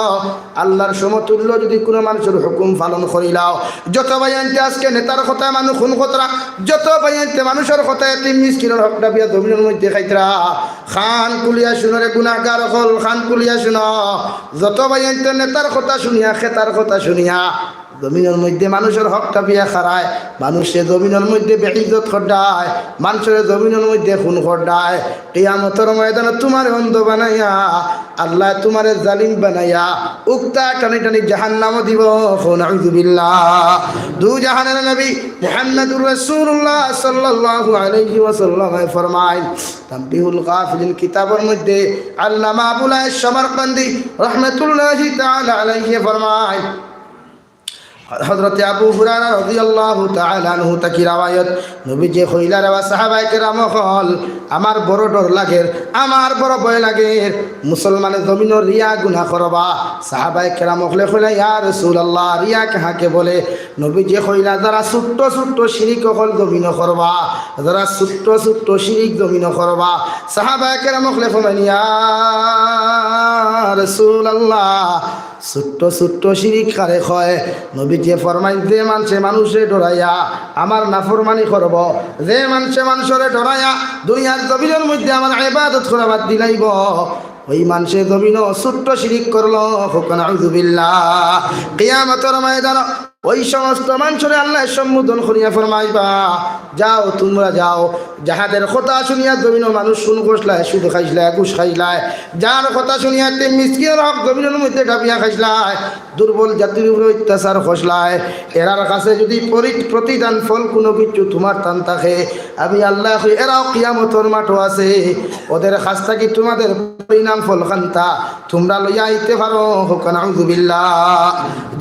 আল্লাহর সমতুল্য যদি কোনো মানুষের হুকুম পালন করিলাও, যত বাইয়ানতে আজকে নেতার কথা মানুষ খুন খতরা, যত বাইয়ানতে মানুষের কথা এতিম মিসকিনের হকটা বিয়া জমিনের মধ্যে খাইতরা, খান কুলিয়া শুনরে গুনাহগার হল, খান কুলিয়া শুন, যত বাইয়ানতে নেতার কথা শুনিয়া খেতার কথা শুনিয়া জমিনের মধ্যে মানুষের হকটা বিয়া খারায়, মানুষের জমিনের মধ্যে বেইজ্জত খড্ডায়, মানুষের জমিনের মধ্যে খুন খড্ডায়। কিয়ামতের ময়দানে তোমার অন্ধ বানাইয়া আল্লাহ তোমারে জালিম বানাইয়া উক্তা টানি টানি জাহান্নাম দিব। নাউযুবিল্লাহ। দু জাহানের নবী মুহাম্মদুর রাসূলুল্লাহ সাল্লাল্লাহু আলাইহি ওয়াসাল্লাম ফরমায়, তানবিহুল গাফিলিন কিতাবের মধ্যে আল্লামা আবুল আইশ সামারকান্দি রাহমাতুল্লাহি তাআলা আলাইহি ফরমায়, হযরত আবু হুরায়রা রাদিয়াল্লাহু তাআলা আনহু তাকি রওয়ায়াত, নবীজি কইলা রে সাহাবায়ে কেরাম হল, আমার বড় ডর লাগে, আমার বড় ভয় লাগে মুসলমানের জমিনের রিয়া গুনাহ করবা। সাহাবায়ে কেরাম কইলা ইয়া রাসূলুল্লাহ, রিয়া কাকে বলে? নবীজি কইলা যারা ছোট্ট ছোট্ট শিরক হল জমিন করবা, যারা ছোট্ট ছোট্ট শিরক জমিন করবা। সাহাবায়ে কেরাম কইলা ইয়া রাসূলুল্লাহ, ছোট্ট ছোট্ট শিরিক কারে কয়? নবীজি ফরমাইন, যে মানুষে ডরাইয়া আমার নাফরমানি করব, যে মানুষের ডরাইয়া দুনিয়ার জমিনের মধ্যে আমার ইবাদত করা বাদ দিলাইব, ওই মানুষের জমিনও ছোট্ট শিরিক করলো। নাউযুবিল্লাহ। কিয়ামতের ময়দানে ওই সমস্ত মানুষের আল্লাহ সম্বোধন করিয়া ফরমাইবা, যাও তোমরা যাও, যাহাদের কথা শুনিয়া জমিনের মানুষ শুন কষলায়, সুদ খাইছলায়, ঘুষ খাইছলায়, যার কথা শুনিয়া তে মিসকিনের হক জমিনের মধ্যে ডাবিয়া খাইছলায়, দুর্বল জাতির উপরে অত্যাচার খসলায়, এরার কাছে যদি প্রতিদান ফল কোনো কিছু তোমার টান থাকে, আমি আল্লাহ এরাও কিয়ামতের মাঠও আছে, ওদের কাছ থেকে তোমাদের পরিণাম ফল খান্তা তোমরা লইয়া আইতে পারো। নাউযুবিল্লাহ।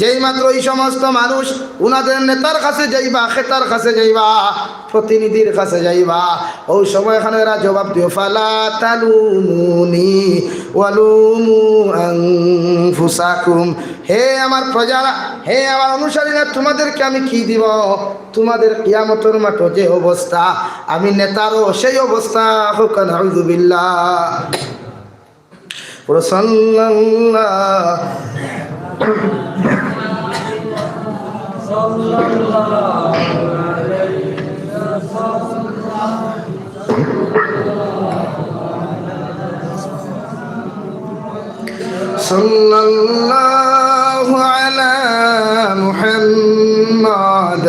যেই মাত্র এই সমস্ত মানুষ উনাদের নেতার কাছে যাইবা, খেতার কাছে যাইবা, প্রতিনিধির কাছে যাইবা, ওই সময় এখানে এরা জবাব দিও, ফালা তালুমুনি ওয়ালুমু আনফুসাকুম, হে আমার প্রজারা, হে আমার অনুসারীরা, তোমাদেরকে আমি কি দিব? তোমাদের কিয়ামতের মাঠে যে অবস্থা, আমি নেতারও সেই অবস্থা। নাউযুবিল্লাহ। সাল্লাল্লাহু আলা মুহাম্মাদ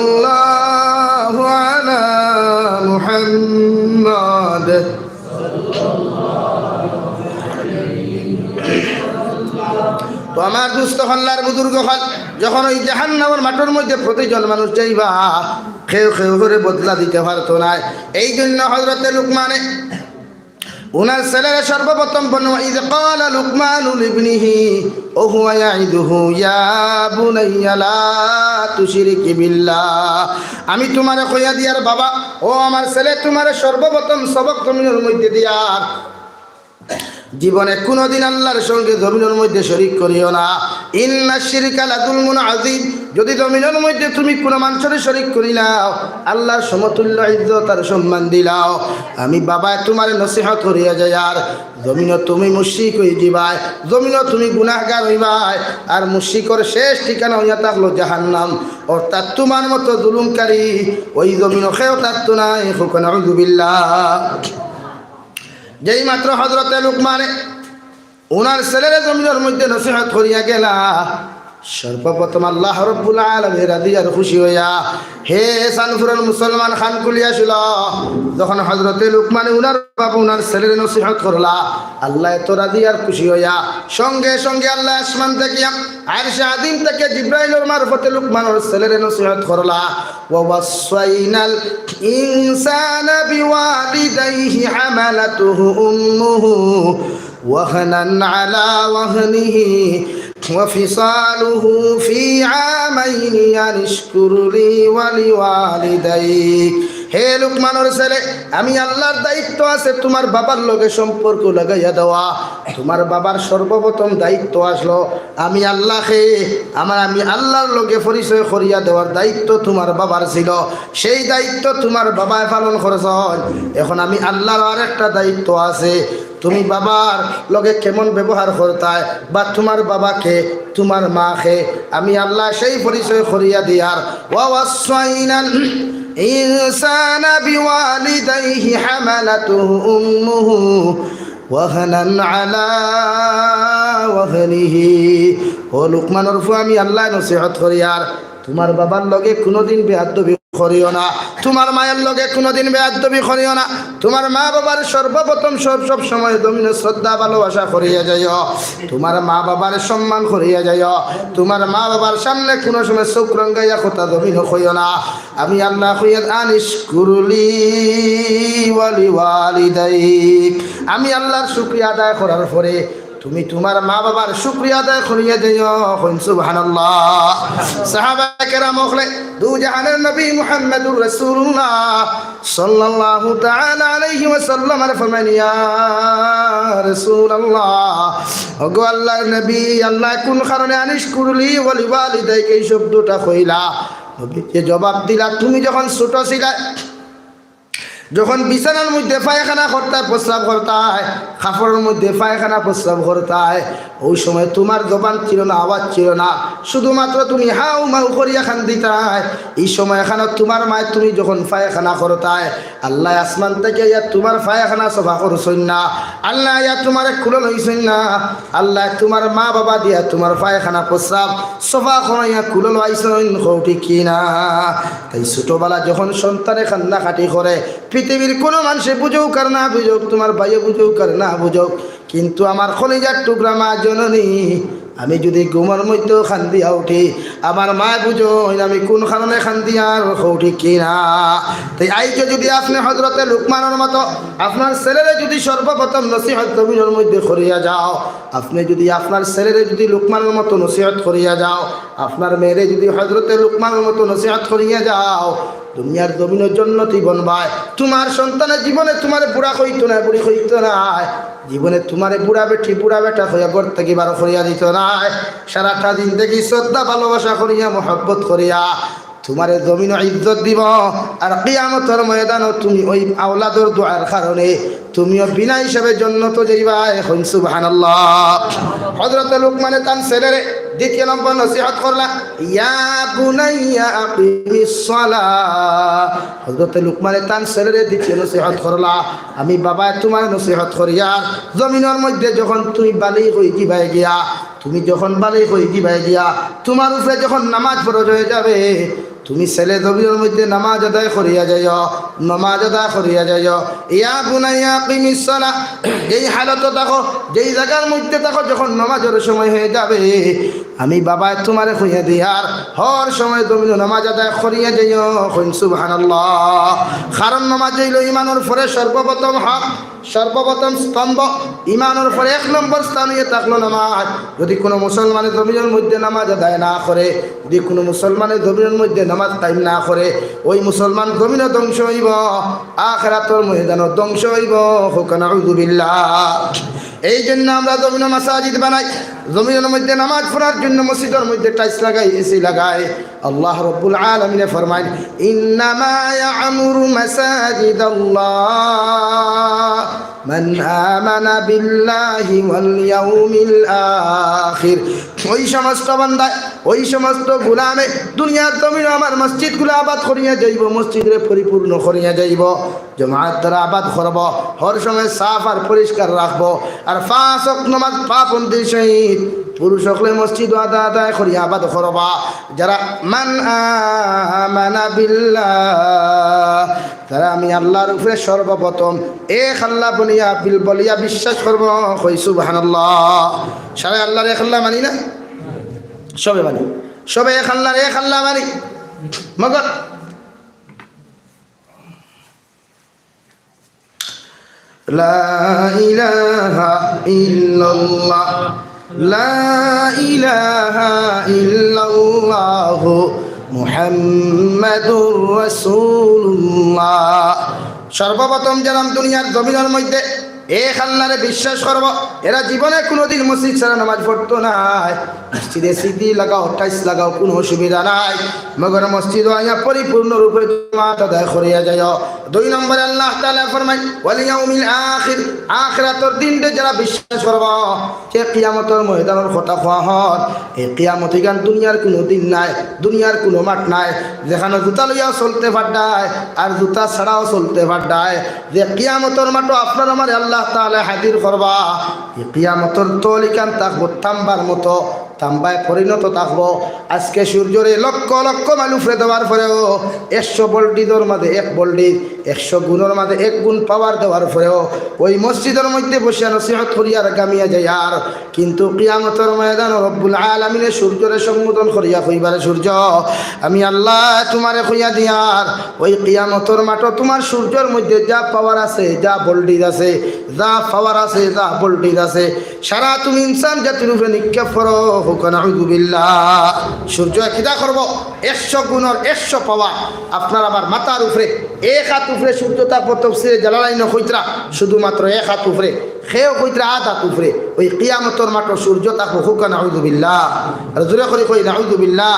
সাল্লাল্লাহু আলা মুহাম্মাদ। তো আমার দুস্থ হল্লার বুজুর্গ হল, যখন ওই জাহান্নামের মাঠের মধ্যে প্রতিজন মানুষ যাইবা, খেউ খেউ করে বদলা দিতে পারতো না। এই জন্য হযরতে লুকমানে উনার ছেলেরা সর্বপ্রথম বলল, ইয ক্বালা লুকমানু লিবনিহি ওয়া হুয়া ইয়াইদুহু ইয়া বুনাইয়া লা তুশরিক বিল্লাহ, আমি তোমারে কইয়া দিয়ার বাবা, ও আমার ছেলে, তোমারে সর্বপ্রথম সবক জমিনের মধ্যে দিয়ার, জীবনে কোনোদিন আল্লাহর সঙ্গে জমিনের মধ্যে শরীক করিও না। ইন্নাশ শিরকা লাযুলমুন আযীম, যদি জমিনের মধ্যে তুমি কোনো মানুষের শরীক করিলাও, আল্লাহর সমতুল্য ইজ্জত আর সম্মান দিলাও, আমি বাবা তোমার নসিহত করিয়া যাই, আর জমিনও তুমি মুশরিক হয়ে যাবাই, জমিনও তুমি গুনাহগার হইবাই, আর মুশরিকর শেষ ঠিকানা হইয়া থাকলো জাহান্নাম। অর্থাৎ তোমার মতো জুলুমকারী ওই জমিনও কেউ থাকতো না। নাউযুবিল্লাহ। যেই মাত্র হযরতে লুকমানে ওনার ছেলের জমিনের মধ্যে নসিহত করিয়া গেলা, সর্বপ্রথম আল্লাহ রাব্বুল আলামিন রাজি আর খুশি হইয়া হে সানফুরের মুসলমান খান কুলিয়া ছিল, যখন হযরতে লুকমানে উনার বাবা উনার ছেলের নসিহত করলা, আল্লাহ এত রাজি আর খুশি হইয়া সঙ্গে সঙ্গে আল্লাহ আসমান থেকে আরশে আযীম থেকে জিবরাইলের মারফতে লুকমানের ছেলের নসিহত করলা, ওয়া ওয়াসাইনাল ইনসানা বিওয়ালিদাইহি হামালাতুহু উম্মুহু ওয়াহনান আলা ওয়াহনিহি وفصاله في عامين أن اشكر لي ولوالديك। হে লুকমানের ছেলে, আমি আল্লাহর দায়িত্ব আছে তোমার বাবার লগে সম্পর্ক লাগাইয়া দেওয়া। তোমার বাবার সর্বপ্রথম দায়িত্ব আসলো আমি আল্লাহকে আমি আল্লাহর লগে পরিচয় করিয়া দেওয়ার দায়িত্ব তোমার বাবার ছিল, সেই দায়িত্ব তোমার বাবায় পালন করেছ। এখন আমি আল্লাহর আর একটা দায়িত্ব আছে, তুমি বাবার লগে কেমন ব্যবহার করতায়, বা তোমার বাবাকে তোমার মাকে আমি আল্লাহ সেই পরিচয় করিয়া দিয়ার। ওয়াসাইনাল ইনসানা বিওয়ালিদাইহি হামালাতুহু উম্মুহু ওয়াহানান আলা ওয়াহনিহি। ও লুকমানের ফু আমি আল্লাহ নসিহত করি, আর তোমার বাবার লগে কোনোদিন বেয়াদবি করিও না, তোমার মায়ের লগে কোনোদিন বেয়াদবি করিও না। তোমার মা বাবার সর্বপ্রথম সব সময় জমিনে শ্রদ্ধা ভালোবাসা করিয়া যাইও, তোমার মা বাবার সম্মান করিয়া যাইও। তোমার মা বাবার সামনে কোনো সময় চোখ রঙ্গাইয়া কথা জমিন কইও না। আমি আল্লাহ কইয়া আনিস কুরুলি ওয়ালি ওয়ালিদাইক, আমি আল্লাহর শুকরিয়া আদায় করার পরে তুমি তোমার মা বাবার শুকরিয়া আদায় করিয়া যাইও। সুবহানাল্লাহ। সাহাবা কেরাম হলে দু জাহানের নবী মুহাম্মদুর রাসূলুল্লাহ সাল্লাল্লাহু তাআলা আলাইহি ওয়াসাল্লাম ফরমান ইয়া রাসূলুল্লাহ, ওগো আল্লাহর নবী, আল্লাহ কোন কারণে আনিস কুরলি ওয়ালি ওয়ালিদাইক এই শব্দটা কইলা? নবীকে জবাব দিলা, তুমি যখন ছোট ছিলা, যখন বিছানার মধ্যে পায়খানা করতে প্রস্রাব করতায়, কাপড়ের মধ্যে পায়খানা প্রস্রাব করতায়, ওই সময় তোমার জবান ছিল না, আওয়াজ ছিল না, শুধুমাত্র তুমি হাউ মাউ করিয়া খান দিতায়। এই সময় এখানে তোমার মায় তুমি যখন পায়খানা করতায়, আল্লাহ আসমান থেকে ইয়া তোমার পায়খানা সফা করছেন না, আল্লাহ ইয়া তোমার খুলে লইছেন না, আল্লাহ তোমার মা বাবা দিয়া তোমার পায়খানা প্রস্রাব সফা করাইয়া খুলে লইছেন। কৌটি কিনা? তাই ছোটবেলা যখন সন্তানে কান্না কাটি করে, পৃথিবীর কোনো মানুষে বুঝুক আর না বুঝুক, তোমার ভাইয়ে বুঝুক আর না বুঝুক, কিন্তু আমার কলিজার টুকরা মা জননী, আমি যদি ঘুমের মধ্যেও খান্দিয়া উঠি, আমার মা বুঝো আমি কোন কারণে খান্দিয়ার উঠি কিনা। তাই আইকে যদি আপনি হজরতে লুকমানের মতো আপনার ছেলেরে যদি সর্বপ্রথম নসিহত জমিনের মধ্যে করিয়া যাও, আপনি যদি আপনার ছেলেরে যদি লুকমানের মতো নসিহত করিয়া যাও, আপনার মেয়েরে যদি হজরতে লুকমানের মতো নসিহত করিয়া যাও, দুনিয়ার জমিনের জন্য তুই বনবায়। তোমার সন্তানের জীবনে তোমার বুড়া হইতো না, বুড়ি হইতো না, জীবনে তোমার বুড়া বেটা হইয়া ঘর থেকে বার করিয়া দিত না। সারাটা দিন দেখি শ্রদ্ধা ভালোবাসা করিয়া মহব্বত করিয়া তোমার জমিন ইজ্জত দিব, আর কিয়ামতের ময়দানও তুমি ওই আওলাদর দোয়ার কারণে তুমিও বিনা হিসাবে জান্নাতে যাইবা। এখন সুবহানাল্লাহ। হযরত লুকমানে তার ছেলেরে দ্বিতীয় নম্বর নসিহত করলা, ইয়া বুনাইয়া আকিমিস সালাহ। হযরত লুকমানে তার ছেলেরে দ্বিতীয় নসিহত করলা, আমি বাবা তোমার নসিহত করিয়া জমিনের মধ্যে যখন তুমি বালিগ হই দিবাই গিয়া, তুমি যখন বালিগ হই দিবাই গিয়া, তোমার উপরে যখন নামাজ ফরজ হয়ে যাবে, তুমি ছেলে জমিনের মধ্যে নামাজ আদায় করিয়া যাইও, নামাজ আদায় করিয়া যাইও। ইয়া বুনাইয়া আকিমিস সালাহ, যেই হালতে থাকো, যেই জায়গার মধ্যে থাকো, যখন নামাজের সময় হয়ে যাবে, আমি বাবা তোমারে কইয়া দিয়ার হর সময় জমিন নামাজ আদায় করিয়া যাইও। সুবহানাল্লাহ। কারণ নামাজ হইল ইমানের পরে সর্বপ্রথম হক, সর্বপ্রথম স্তম্ভ। ইমানের পরে এক নম্বর স্থানে থাকলো নামাজ। যদি কোনো মুসলমানের জমিনের মধ্যে নামাজ আদায় না করে, যদি কোনো মুসলমানের জমিনের মধ্যে নামাজ কায়েম না করে, ওই মুসলমান জমিনে ধ্বংস হইব, আখিরাতের ময়দানে ধ্বংস হইব। নাউযু বিল্লাহ। এই জন্য আমরা জমিনে মাসাজিদ বানাই, জমিনের মধ্যে নামাজ পড়ার জন্য মসজিদের মধ্যে টাইলস লাগাই, এসি লাগাই। আল্লাহ রাব্বুল আলামিন ফরমায়, ইন্নামা ইয়া'মুরু মাসাজিদাল্লাহ মান আমানা বিল্লাহি ওয়াল ইয়াউমিল আখির। ওই সমস্ত বান্দা, ওই সমস্ত গোলামে দুনিয়ার জমিনে আমার মসজিদগুলো আবাদ করিয়া যাইব, মসজিদে পরিপূর্ণ করিয়া যাইব, জমাত দ্বারা আবাদ করব, হর সময় সাফ আর পরিষ্কার রাখবো, আর 5 ওয়াক্ত নামাজ পাবন্দির সহিত পুরুষ সকলে মসজিদ আদায় করিয়া আবাদ করবা। যারা মান আমানা বিল্লাহ, তারা আমি আল্লাহর উপরে সর্বপ্রথম এক আল্লাহ বলিয়া বিশ্বাস করব। কই সুবহানাল্লাহ। সারা আল্লাহর এক আল্লাহ মানি না? সবে মানি, সবে এক আল্লাহ মানি, মগর লা ইলাহা ইল্লাল্লাহ, লা ইলাহা ইল্লাল্লাহ মুহাম্মাদুর রাসূলুল্লাহ। সর্বপ্রথম যারা দুনিয়ার জমিনের মধ্যে এক আল্লাহরে বিশ্বাস করব এরা জীবনে কোনোদিন মসজিদ ছাড়া নামাজ পড়তো না মসজিদে সিদ্ধি লাগাও টাইস লাগাও কোনো অসুবিধা নাই মগর মসজিদ আইয়া পরিপূর্ণরূপে জামাত আদায় করিয়া যায় দুই নম্বরে আল্লাহ তাআলা ফরমায় ওয়াল ইয়াউমিল আখির আখিরাতের দিনে যারা বিশ্বাস করব যে কিয়ামতের ময়দানের কথা কোয়া হয় এই কিয়ামত গান দুনিয়ার কোনো দিন নাই দুনিয়ার কোনো মাঠ নাই যেখানে জুতা লইয়াও চলতে পারডায় আর জুতা ছাড়াও চলতে পারডায় যে কিয়ামতের মাঠ আপনার আমার আল্লাহ তাআলা হাজির করবা এই কিয়ামতের তলিকান থাকবো তাম্বার মতো তাম্বায় পরিণত থাকবো আজকে সূর্যরে লক্ষ লক্ষ মানুষে দেওয়ার পরেও 100 ভোল্টেজের মাঝে 1 ভোল্টেজ 100 গুণের মাঝে 1 গুণ পাওয়ার দেওয়ার পরেও ওই মসজিদের মধ্যে বসে নসিহত করিয়া গামিয়া যায় আর কিন্তু কিয়ামতের ময়দান রব্বুল আলামিনের সূর্যরে সম্বোধন করিয়া কইবারে সূর্য আমি আল্লাহ তোমারে কইয়া দিয়ার ওই কিয়ামতের মাঠ তোমার সূর্যের মধ্যে যা পাওয়ার আছে যা ভোল্টেজ আছে যা পাওয়ার আছে যা ভোল্টেজ আছে সারা তুমি ইনসান জাতির উপরে নিক্ষেপ করো সূর্য কিদা করবো 100 গুণর 100 পাওয়া আপনার আমার মাথার উপরে এক হাত উপরে সূর্য থাকবো তফসিরে জালালাইন কইতরা শুধুমাত্র এক হাত উপরে খেয়েও কইতরা আধ হাত উপরে ওই কিয়ামতের মাঠ সূর্য থাকবো হুকা নাউযুবিল্লাহ আর জোরে করে কই নাউযুবিল্লাহ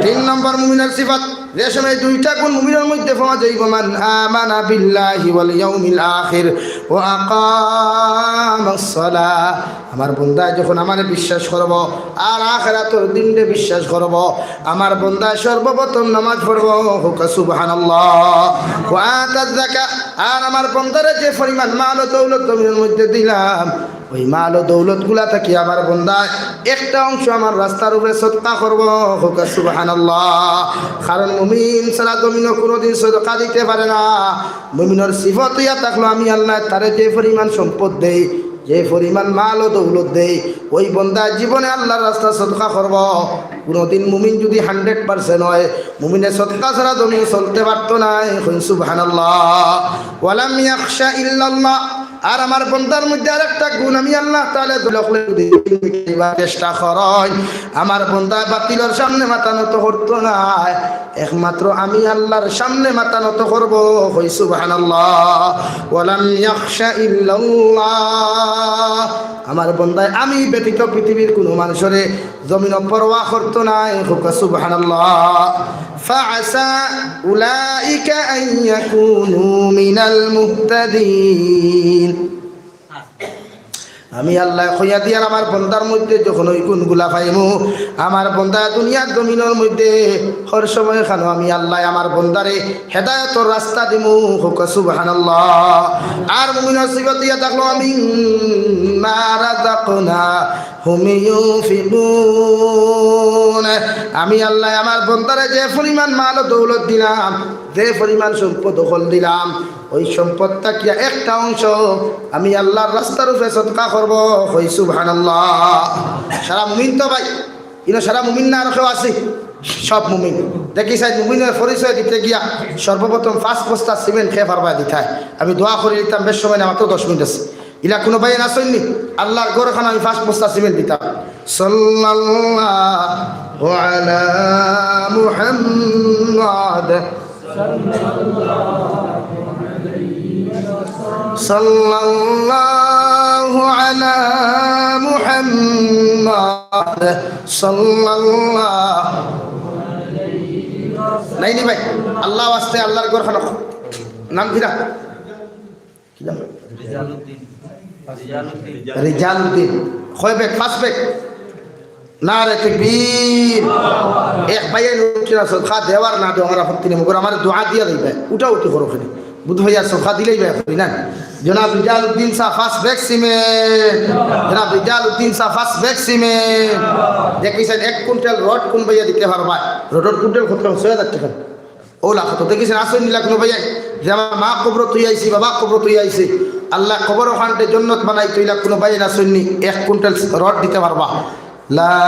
3 নম্বর মুমিনের সিফাত যে সময় দুইটা গুণ মুমিনের মধ্যে পাওয়া যাইব মান আমানা বিল্লাহি ওয়াল ইয়াউমিল আখির ওয়া আকামাস সালাহ আমার বান্দা যখন আমারে বিশ্বাস করব আর আখিরাতের দিনে বিশ্বাস করব আমার বান্দা সর্বপ্রথম নামাজ পড়ব হুকা সুবহানাল্লাহ ওয়া আতা যাকাত আর আমার বান্দারে যে পরিমাণ মাল ও দৌলত জমিনের মধ্যে দিলাম ওই মাল ও দৌলত গুলা থেকে আমার বান্দা একটা অংশ আমার রাস্তার উপরে সদকা করব হুকা সুবহানাল্লাহ কারণ মুমিন ছাড়া জমিনে কোনোদিন সদকা দিতে পারে না মুমিনের সিফত ইয়া থাকলো আমি আল্লাহ তারে যে পরিমাণ সম্পদ দেই যে পরিমাণ মাল ও দৌলত দেই ওই বান্দা জীবনে আল্লাহর রাস্তা সদকা করব কোনোদিন মুমিন যদি 100% হয় মুমিনের সদকা ছাড়া জমিনে চলতে পারতো না সুবহানাল্লাহ ওয়ালাম ইয়াখশা ইল্লাল্লাহ আর আমার বান্দার মধ্যে আরেকটা গুণ আমি আল্লাহ তাআলা চেষ্টা করেন আমার বান্দা বাতিলের সামনে মাথা নত করতো না একমাত্র আমি আল্লাহর সামনে মাথা নত করব কই সুবহানাল্লাহ ওয়ালাম ইয়াখশা ইল্লাল্লাহ আমার বান্দা আমি ব্যতীত পৃথিবীর কোনো মানুষরে জমিন পরোয়া করতো না সুবহানাল্লাহ فعسى أولئك أن يكونوا من المهتدين আমি আল্লাহ কইয়া দিয়ার আমার বন্দার মধ্যে যখন ওই গুণগুলা পাইমু আমার বন্দা দুনিয়ার জমিনের মধ্যে হর সময় খানো আমি আল্লাহ আমার বন্দারে হেদায়েতের রাস্তা দিমু হুক সুবহানাল্লাহ আর মুমিনের সিফত দিয়া থাকলো আমি মা রাযাকনা হুম ইউনফিকুন আমি আল্লাহ আমার বন্দারে যে পরিমাণ মাল ও দৌলত দিলাম যে পরিমাণ সম্পদ দখল দিলাম ওই সম্পদটা কি একটা অংশ আমি আল্লাহর রাস্তার উপরে সদকা করব কই সুবহানাল্লাহ সারা মুমিন তো ভাই ইনো সারা মুমিন না আর কেউ আছে সব মুমিন দেখি সাই মুমিনের পরিচয় দিতে গিয়া সর্বপ্রথম 5 বস্তা সিমেন্ট খেয়ে পারবা দিতে হয় আমি দোয়া করে দিতাম বেশ সময় না মাত্র 10 মিনিট আছে ইলা কোনো ভাই আসেননি আল্লাহর গরখানা আমি 5 বস্তা সিমেন্ট দিতাম সাল্লাল্লাহু আলা মুহাম্মাদ সাল্লাল্লাহু আলা মুহাম্মাদ সাল্লাল্লাহু নাই নি ভাই আল্লাহ ওয়াস্তে আল্লাহর ঘরখানা নাম কি না কি নাম রিজালউদ্দিন কয় বেগ 5 বেগ নারে তাকবীর এক ভাইয়ের উঠিরা সদকা দেওয়ার না দেওয়ার আপত্তি মগর আমার দোয়া দিয়া দিবে উঠা উঠি করো ওখানে বুধ ভাইয়া সদকা দিলেই ভাই না জনাব রিজালউদ্দিন সাহ 5 বেগ সিমেন্ট জনাব রিজালউদ্দিন সাহ 5 বেগ সিমেন্ট দেখিছেন 1 কুইন্টাল রড কোন ভাইয়া দিতে পারবা রডর কুইন্টাল কত 6000 টাকা ওলা কত দেখিছেন আসেন নিলা কোন ভাইয়া যে আমার মা কবর তুই আইছি বাবা কবর তুই আইছি আল্লাহ কবর ওখানতে জান্নাত বানাই তুইলা কোন ভাইয়া না শুননি 1 কুইন্টাল রড দিতে পারবা লা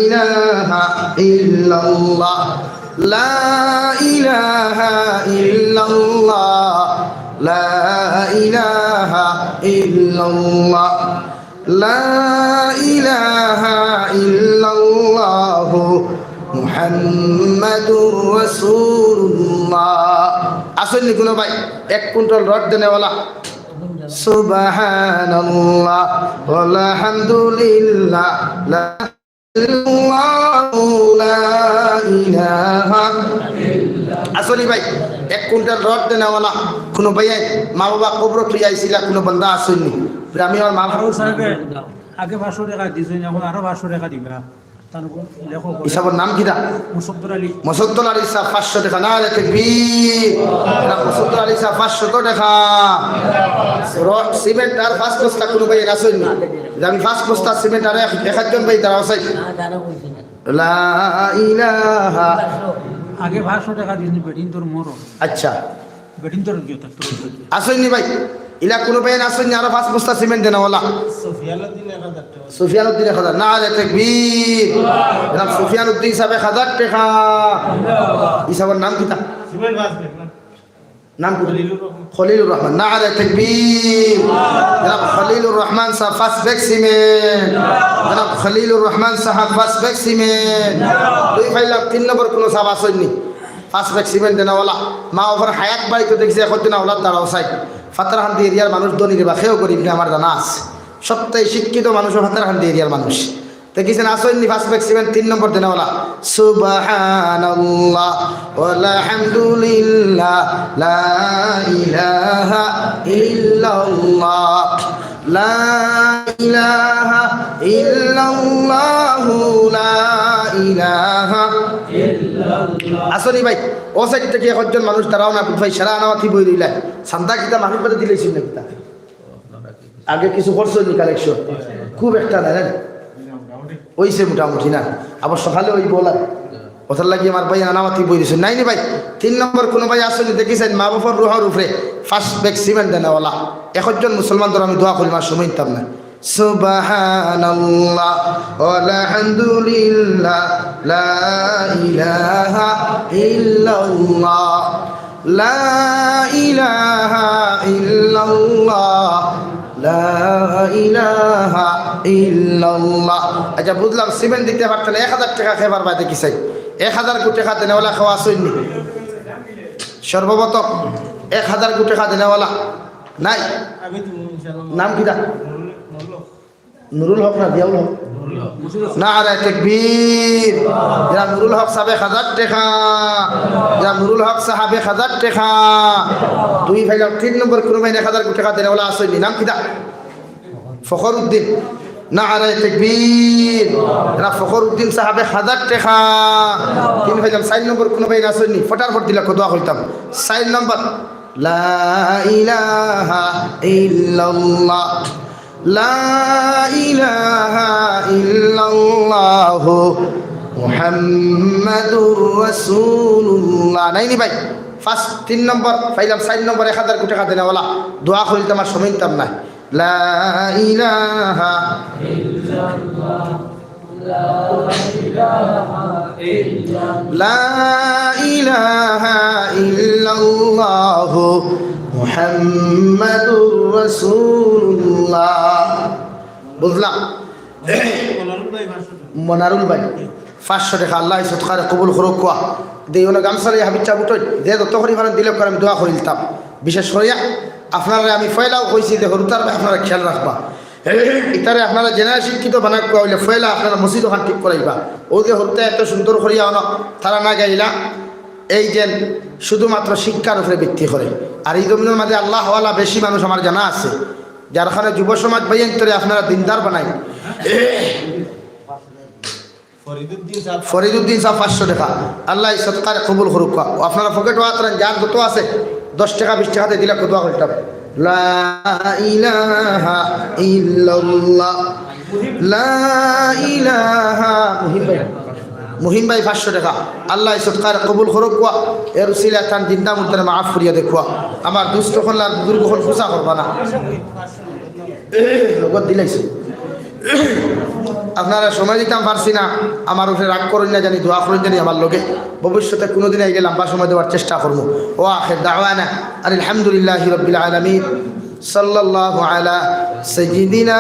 ইলাহা ইল্লাল্লাহ লা ইলাহা ইল্লাল্লাহ লা ইলাহা ইল্লাল্লাহ লা ইলাহা ইল্লাল্লাহ মুহাম্মাদুর রাসূলুল্লাহ আসেননি কোনো ভাই 1 কুইন্টাল রড দেনেওয়ালা সুবহানাল্লাহ আলহামদুলিল্লাহ লা ইলাহা আসলি ভাই 1 কুইন্টাল রড দেনাওয়ালা কোন ভাই মা বাবা কবর তুই আইছিলা কোন বান্দা আসেননি আমি আর মা আগে 500 টাকা দিছেন এখন আরো 500 টাকা দিবা তারপর লেখো ইসাবের নাম কিটা মুসদ্দর আলী সাহেব 500 টাকা না তাকবীর মুসদ্দর আলী সাহেব 500 টাকা সিমেন্ট আর 5 বস্তা কোন ভাই আসেননি আমি 5 বস্তা সিমেন্ট আর একজন ভাই তারা আছে লা ইলাহা আগে 500 টাকা দিছেন বেটিন তোর মরো আচ্ছা বেটিন তোর কি থাকতো আসেননি ভাই ইলা কোন ভাই আসেননি আর 5 বস্তা সিমেন্ট দেনাওয়ালা সুফিয়ানুদ্দিন 1000 না তাকবীর জনাব সুফিয়ানুদ্দিন সাহেব 1000 টাকা ইসাবের নাম কিটা নাম খলিলুর রহমান না তাকবীর জনাব খলিলুর রহমান সাহেব ফার্স্ট ব্যাগ সিমেন্ট জনাব খলিলুর রহমান সাহেব ফার্স্ট ব্যাগ সিমেন্ট দুই ফাইলা 3 নম্বর কোন সাহেব আসেননি ফার্স্ট ব্যাগ সিমেন্ট দেনাওয়ালা মা ওপর হায়াত বাড়ি তো দেখছি এখন দিন আওলাদ দ্বারাও চাই ফাতারহান্দি এরিয়ার মানুষ ধনী বা খেয়েও গরিব আমার জানা আছে সবটাই শিক্ষিত মানুষও ফাতারহান্দি এরিয়ার মানুষ দেখেছেন আসেননি ফার্স্ট ব্যাগ সিমেন্ট 3 নম্বর দেনাওয়ালা সুবহানাল্লাহ আলহামদুলিল্লাহ লা ইলাহা ইল্লাল্লাহ লা ইলাহা ইল্লাল্লাহ লা ইলাহা আসনি ভাই ও সাইড থেকে একজন মানুষ দাঁড়াও না ভাই সারা আনাওয়াতি বই দিলা সান্দা কিতা মানুষ বাদে দিলেছিল না কিতা আগে কিছু করছো নি কালেকশন খুব একটা না ওইসে মোটামুটি না আবার সকালে ওই বলা কথার লাগি আমার ভাই আনাওয়াতি বই দিয়েছেন নাই নি ভাই 3 নম্বর কোন ভাই আসলে দেখেছেন মা বাবার রুহার উপরে ফার্স্ট ব্যাগ সিমেন্ট দেনাওয়ালা একজন মুসলমান ধর আমি দোয়া করি মা শুনতাম না সুবহানাল্লাহ আলহামদুলিল্লাহ লা ইলাহা ইল্লাল্লাহ লা ইলাহা ইল্লাল্লাহ লা ইলাহা ইল্লাল্লাহ আচ্ছা বুঝলাম সিমেন্ট দিতে পারতেন 1000 টাকা খেবার বাইতে কি চাই 1000 কোটি টাকা দেনেওয়ালা খাওয়া আসেননি সর্বপ্রথম 1000 কোটি টাকা দেনেওয়ালা নাই নাম কিটা নুরুল হক না দিয়াউল হক না তাকবীর যারা নুরুল হক সাহেব 1000 টাকা যারা নুরুল হক সাহেব 1000 টাকা দুই ভাই 3 নম্বর কোন ভাই 1000 কোটি টাকা দেনেওয়ালা আসেননি নাম কিটা ফখরউদ্দিন না তাকবীর যারা ফখরউদ্দিন সাহেব 1000 টাকা 3 ভাই 4 নম্বর কোন ভাই আসেননি ফটাফট দিলা দোয়া করতাম 4 নম্বর লা ইলাহা ইল্লাল্লাহ লা ইলাহা ইল্লাল্লাহ মুহাম্মাদুর রাসূলুল্লাহ নাই নি ভাই ফার্স্ট 3 নম্বর ফাইলাম 4 নম্বর 1000 কোটি টাকা দেনাওয়ালা দোয়া করিতাম আর সময়তাম না লা ইলাহা ইল্লাল্লাহ লা ইলাহা ইল্লাল্লাহ মুহাম্মাদুর রাসূলুল্লাহ বুঝলাম মনারুল ভাই 500 টাকা আল্লাহ সৎকারে কবুল করুক কোয়া দেইও না গামসারে হাবিচ্চা বুটই যে যত পরিমাণে দিলে করে আমি দোয়া করিতাম বিশেষ করে আপনারা আমি ফয়লাও কইছি যে হরুতার আপনারা খেয়াল রাখবা ইতারে আপনারা জেনারেল শিক্ষিত বানাক কইলে ফয়লা আপনারা মসজিদ ওখান ঠিক করাইবা ও যে হরতে এত সুন্দর করিয়া না তারা না গাইলা এই যে শুধুমাত্র শিক্ষার উপরে ভিত্তি করে আর এই জমিনের মাঝে আল্লাহওয়ালা বেশি মানুষ আমার জানা আছে যার কারণে যুব সমাজ বাইন্তরে আপনারা দিনদার বানাই ফরিদুদ্দিন সাহেব 500 টাকা আল্লাহ সৎকার কবুল করুক আপনারা পকেট ওয়াতরান যার যত আছে 10 টাকা 20 টাকাতে দিলে দোয়া করতাম লা ইলাহা ইল্লাল্লাহ লা ইলাহা মুহিম ভাই 500 টাকা আল্লাহ সৎকার কবুল করুক এর উসিলা তান জিন্দা মুর্দারে মাফ করিয়া দেখুয়া আমার দুষ্ট হল বুজুর্গ হল খুশা করবা না লগত দিলাইছে আপনারা সময় দিতাম পারছি না আমার উপরে রাগ করেন না জানি দোয়া করেন জানি আমার লোকে ভবিষ্যতে কোনোদিন এই লম্বা সময় দেওয়ার চেষ্টা করবো ও আখির দাওয়ানা আলহামদুলিল্লাহি রাব্বিল আলামিন সাল্লাল্লাহু আলা সাইয়্যিদিনা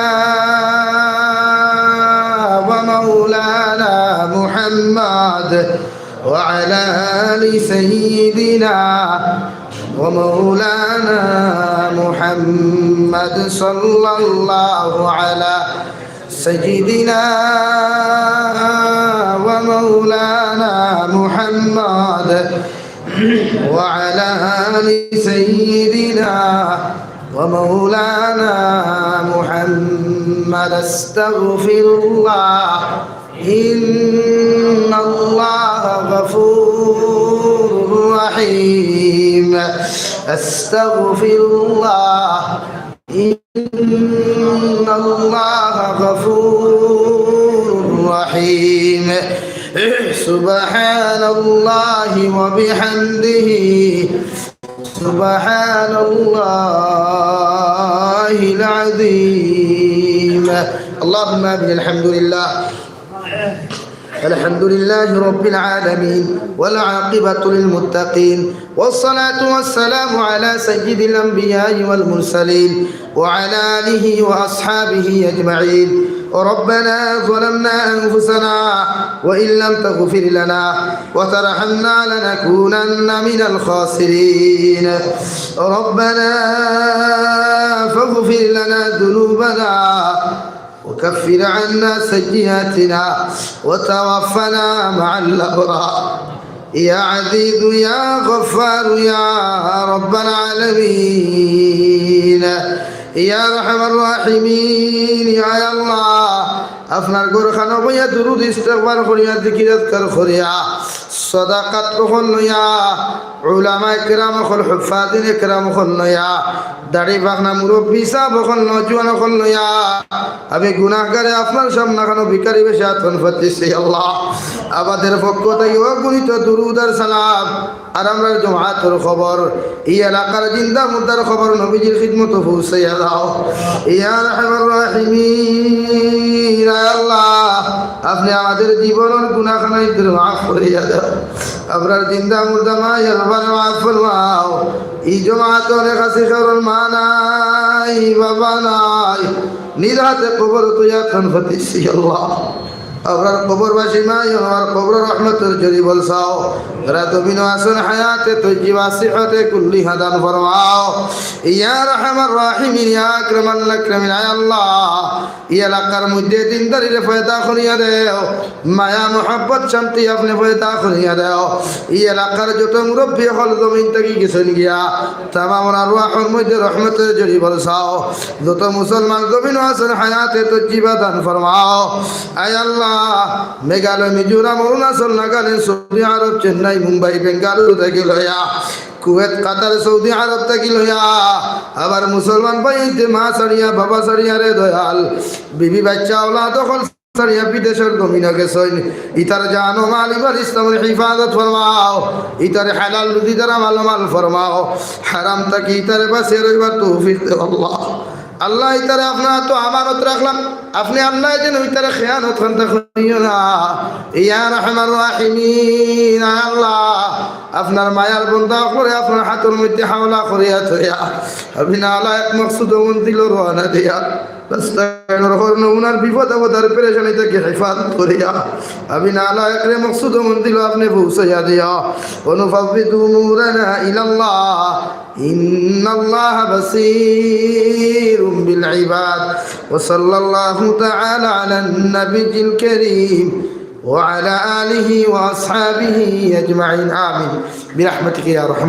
ওয়া মাওলানা মুহাম্মদ ওয়া আলা আলি সাইয়্যিদিনা ومولانا محمد صلى الله على سيدنا ومولانا محمد وعلى آل سيدنا ومولانا محمد استغفر الله إن الله غفور رحيم استغفر الله إن الله غفور رحيم سبحان الله وبحمده سبحان الله العظيم اللهم آمين الحمد لله الحمد لله رب العالمين والعاقبة للمتقين والصلاة والسلام على سيد الأنبياء والمرسلين وعلى آله وأصحابه أجمعين ربنا ظلمنا أنفسنا وإن لم تغفر لنا وترحمنا لنكونن من الخاسرين ربنا فاغفر لنا ذنوبنا وكفر عنا سيئاتنا وتوفنا مع الأبرار يا عزيز يا غفار يا رب العالمين يا أرحم الراحمين يا الله আপনার গোরখানো বইয়া দুরুদ ইস্তেগফার করিয়া জিকির আজকার করিয়া সাদাকাত কখন লইয়া উলামা ইকরাম কল হুফাজিন ইকরাম কখন লইয়া দাড়ি বাগনা মুরব্বি সাহেব কখন নজওয়ান কখন লইয়া আমি গুনাহগারে আপনার সামনে কেন ভিখারি বেশে আতন ফাতিছি আল্লাহ আমাদের পক্ষ থেকে অগণিত দুরুদ আর সালাম আর আমরা জমাতের খবর এই এলাকার জিন্দা মুদ্দার খবর নবীজির খিদমত পৌঁছাইয়া দাও ইয়া আরহামার রাহিমিন আল্লাহ আপনি আমাদের জীবনের গুনাহখানাই মাফ করিয়া দাও আপনার জিন্দা মুর্দা মায়ের মাফ ফরমাও এই জমাত অনেক আছে কারণ মা নাই বাবা নাই নিরাতে কবর তুইয়া খান ফাতিছি আল্লাহ আপনার কবরবাসী মাই আমার কবর রহমতের জরি বলসাও রাত বিনো আসন হায়াতে তৈজিবা সিহতে কুল্লি হাদান ফরমাও ইয়া রহমান রাহিমিন ইয়া আকরামাল আকরামিন আয় আল্লাহ এই এলাকার মধ্যে দিনদারিরে ফয়দা করিয়া দেও মায়া মোহাব্বত শান্তি আপনি ফয়দা করিয়া দেও এই এলাকার যত মুরব্বী হল জমিন থেকে গেছেন গিয়া তামাম আরওয়াহর মধ্যে রহমতের জরি বলসাও যত মুসলমান জমিনো আসন হায়াতে তৈজিবা দান ফরমাও আয় আল্লাহ মেঘালয় মিজোরাম অরুণাচল নাগাল্যান্ড সৌদি আরব চেন্নাই মুম্বাই বেঙ্গালুরু থেকে লইয়া কুয়েত কাতার সৌদি আরব থেকে লইয়া আবার মুসলমান ভাইতে মা সারিয়া বাবা সারিয়া রে দয়াল বিবি বাচ্চা ওলা দখল সারিয়া বিদেশের জমিনে গেছেন ইতার জানো মাল ইবার ইসলামের হিফাজত ফরমাও ইতার হালাল রুজি দ্বারা মালামাল ফরমাও হারাম থেকে ইতারে বাঁচিয়ে রইবার তৌফিক দেও আল্লাহ আল্লাহ ইতারে আপনার তো আমানত রাখলাম আপনি আল্লাহ যেন ইতারে খেয়ানত করতে করিও না ইয়া রহমান রাহিমিন আল্লাহ আপনার মায়ার বন্ধা করে আপনার হাতের মধ্যে হাওলা করিয়া থইয়া আপনি আল্লাহ এক মকসুদ মন্দির রওনা দিয়া উনার বিপদ আপদার পেরেশানি থেকে হেফাজত করিয়া আমি আল্লাহ একরে মকসুদ মন্দির আপনি পৌঁছাইয়া দিয়া অনুফাবিদু মুরানা ইলাল্লাহ ইন্নাল্লাহ বাসীরুম বিল ইবাদ ওয়া সাল্লাল্লাহু তাআলা আলান নাবিয়্যিল কারীম وعلى آله وأصحابه أجمعين آمين برحمتك يا رحمن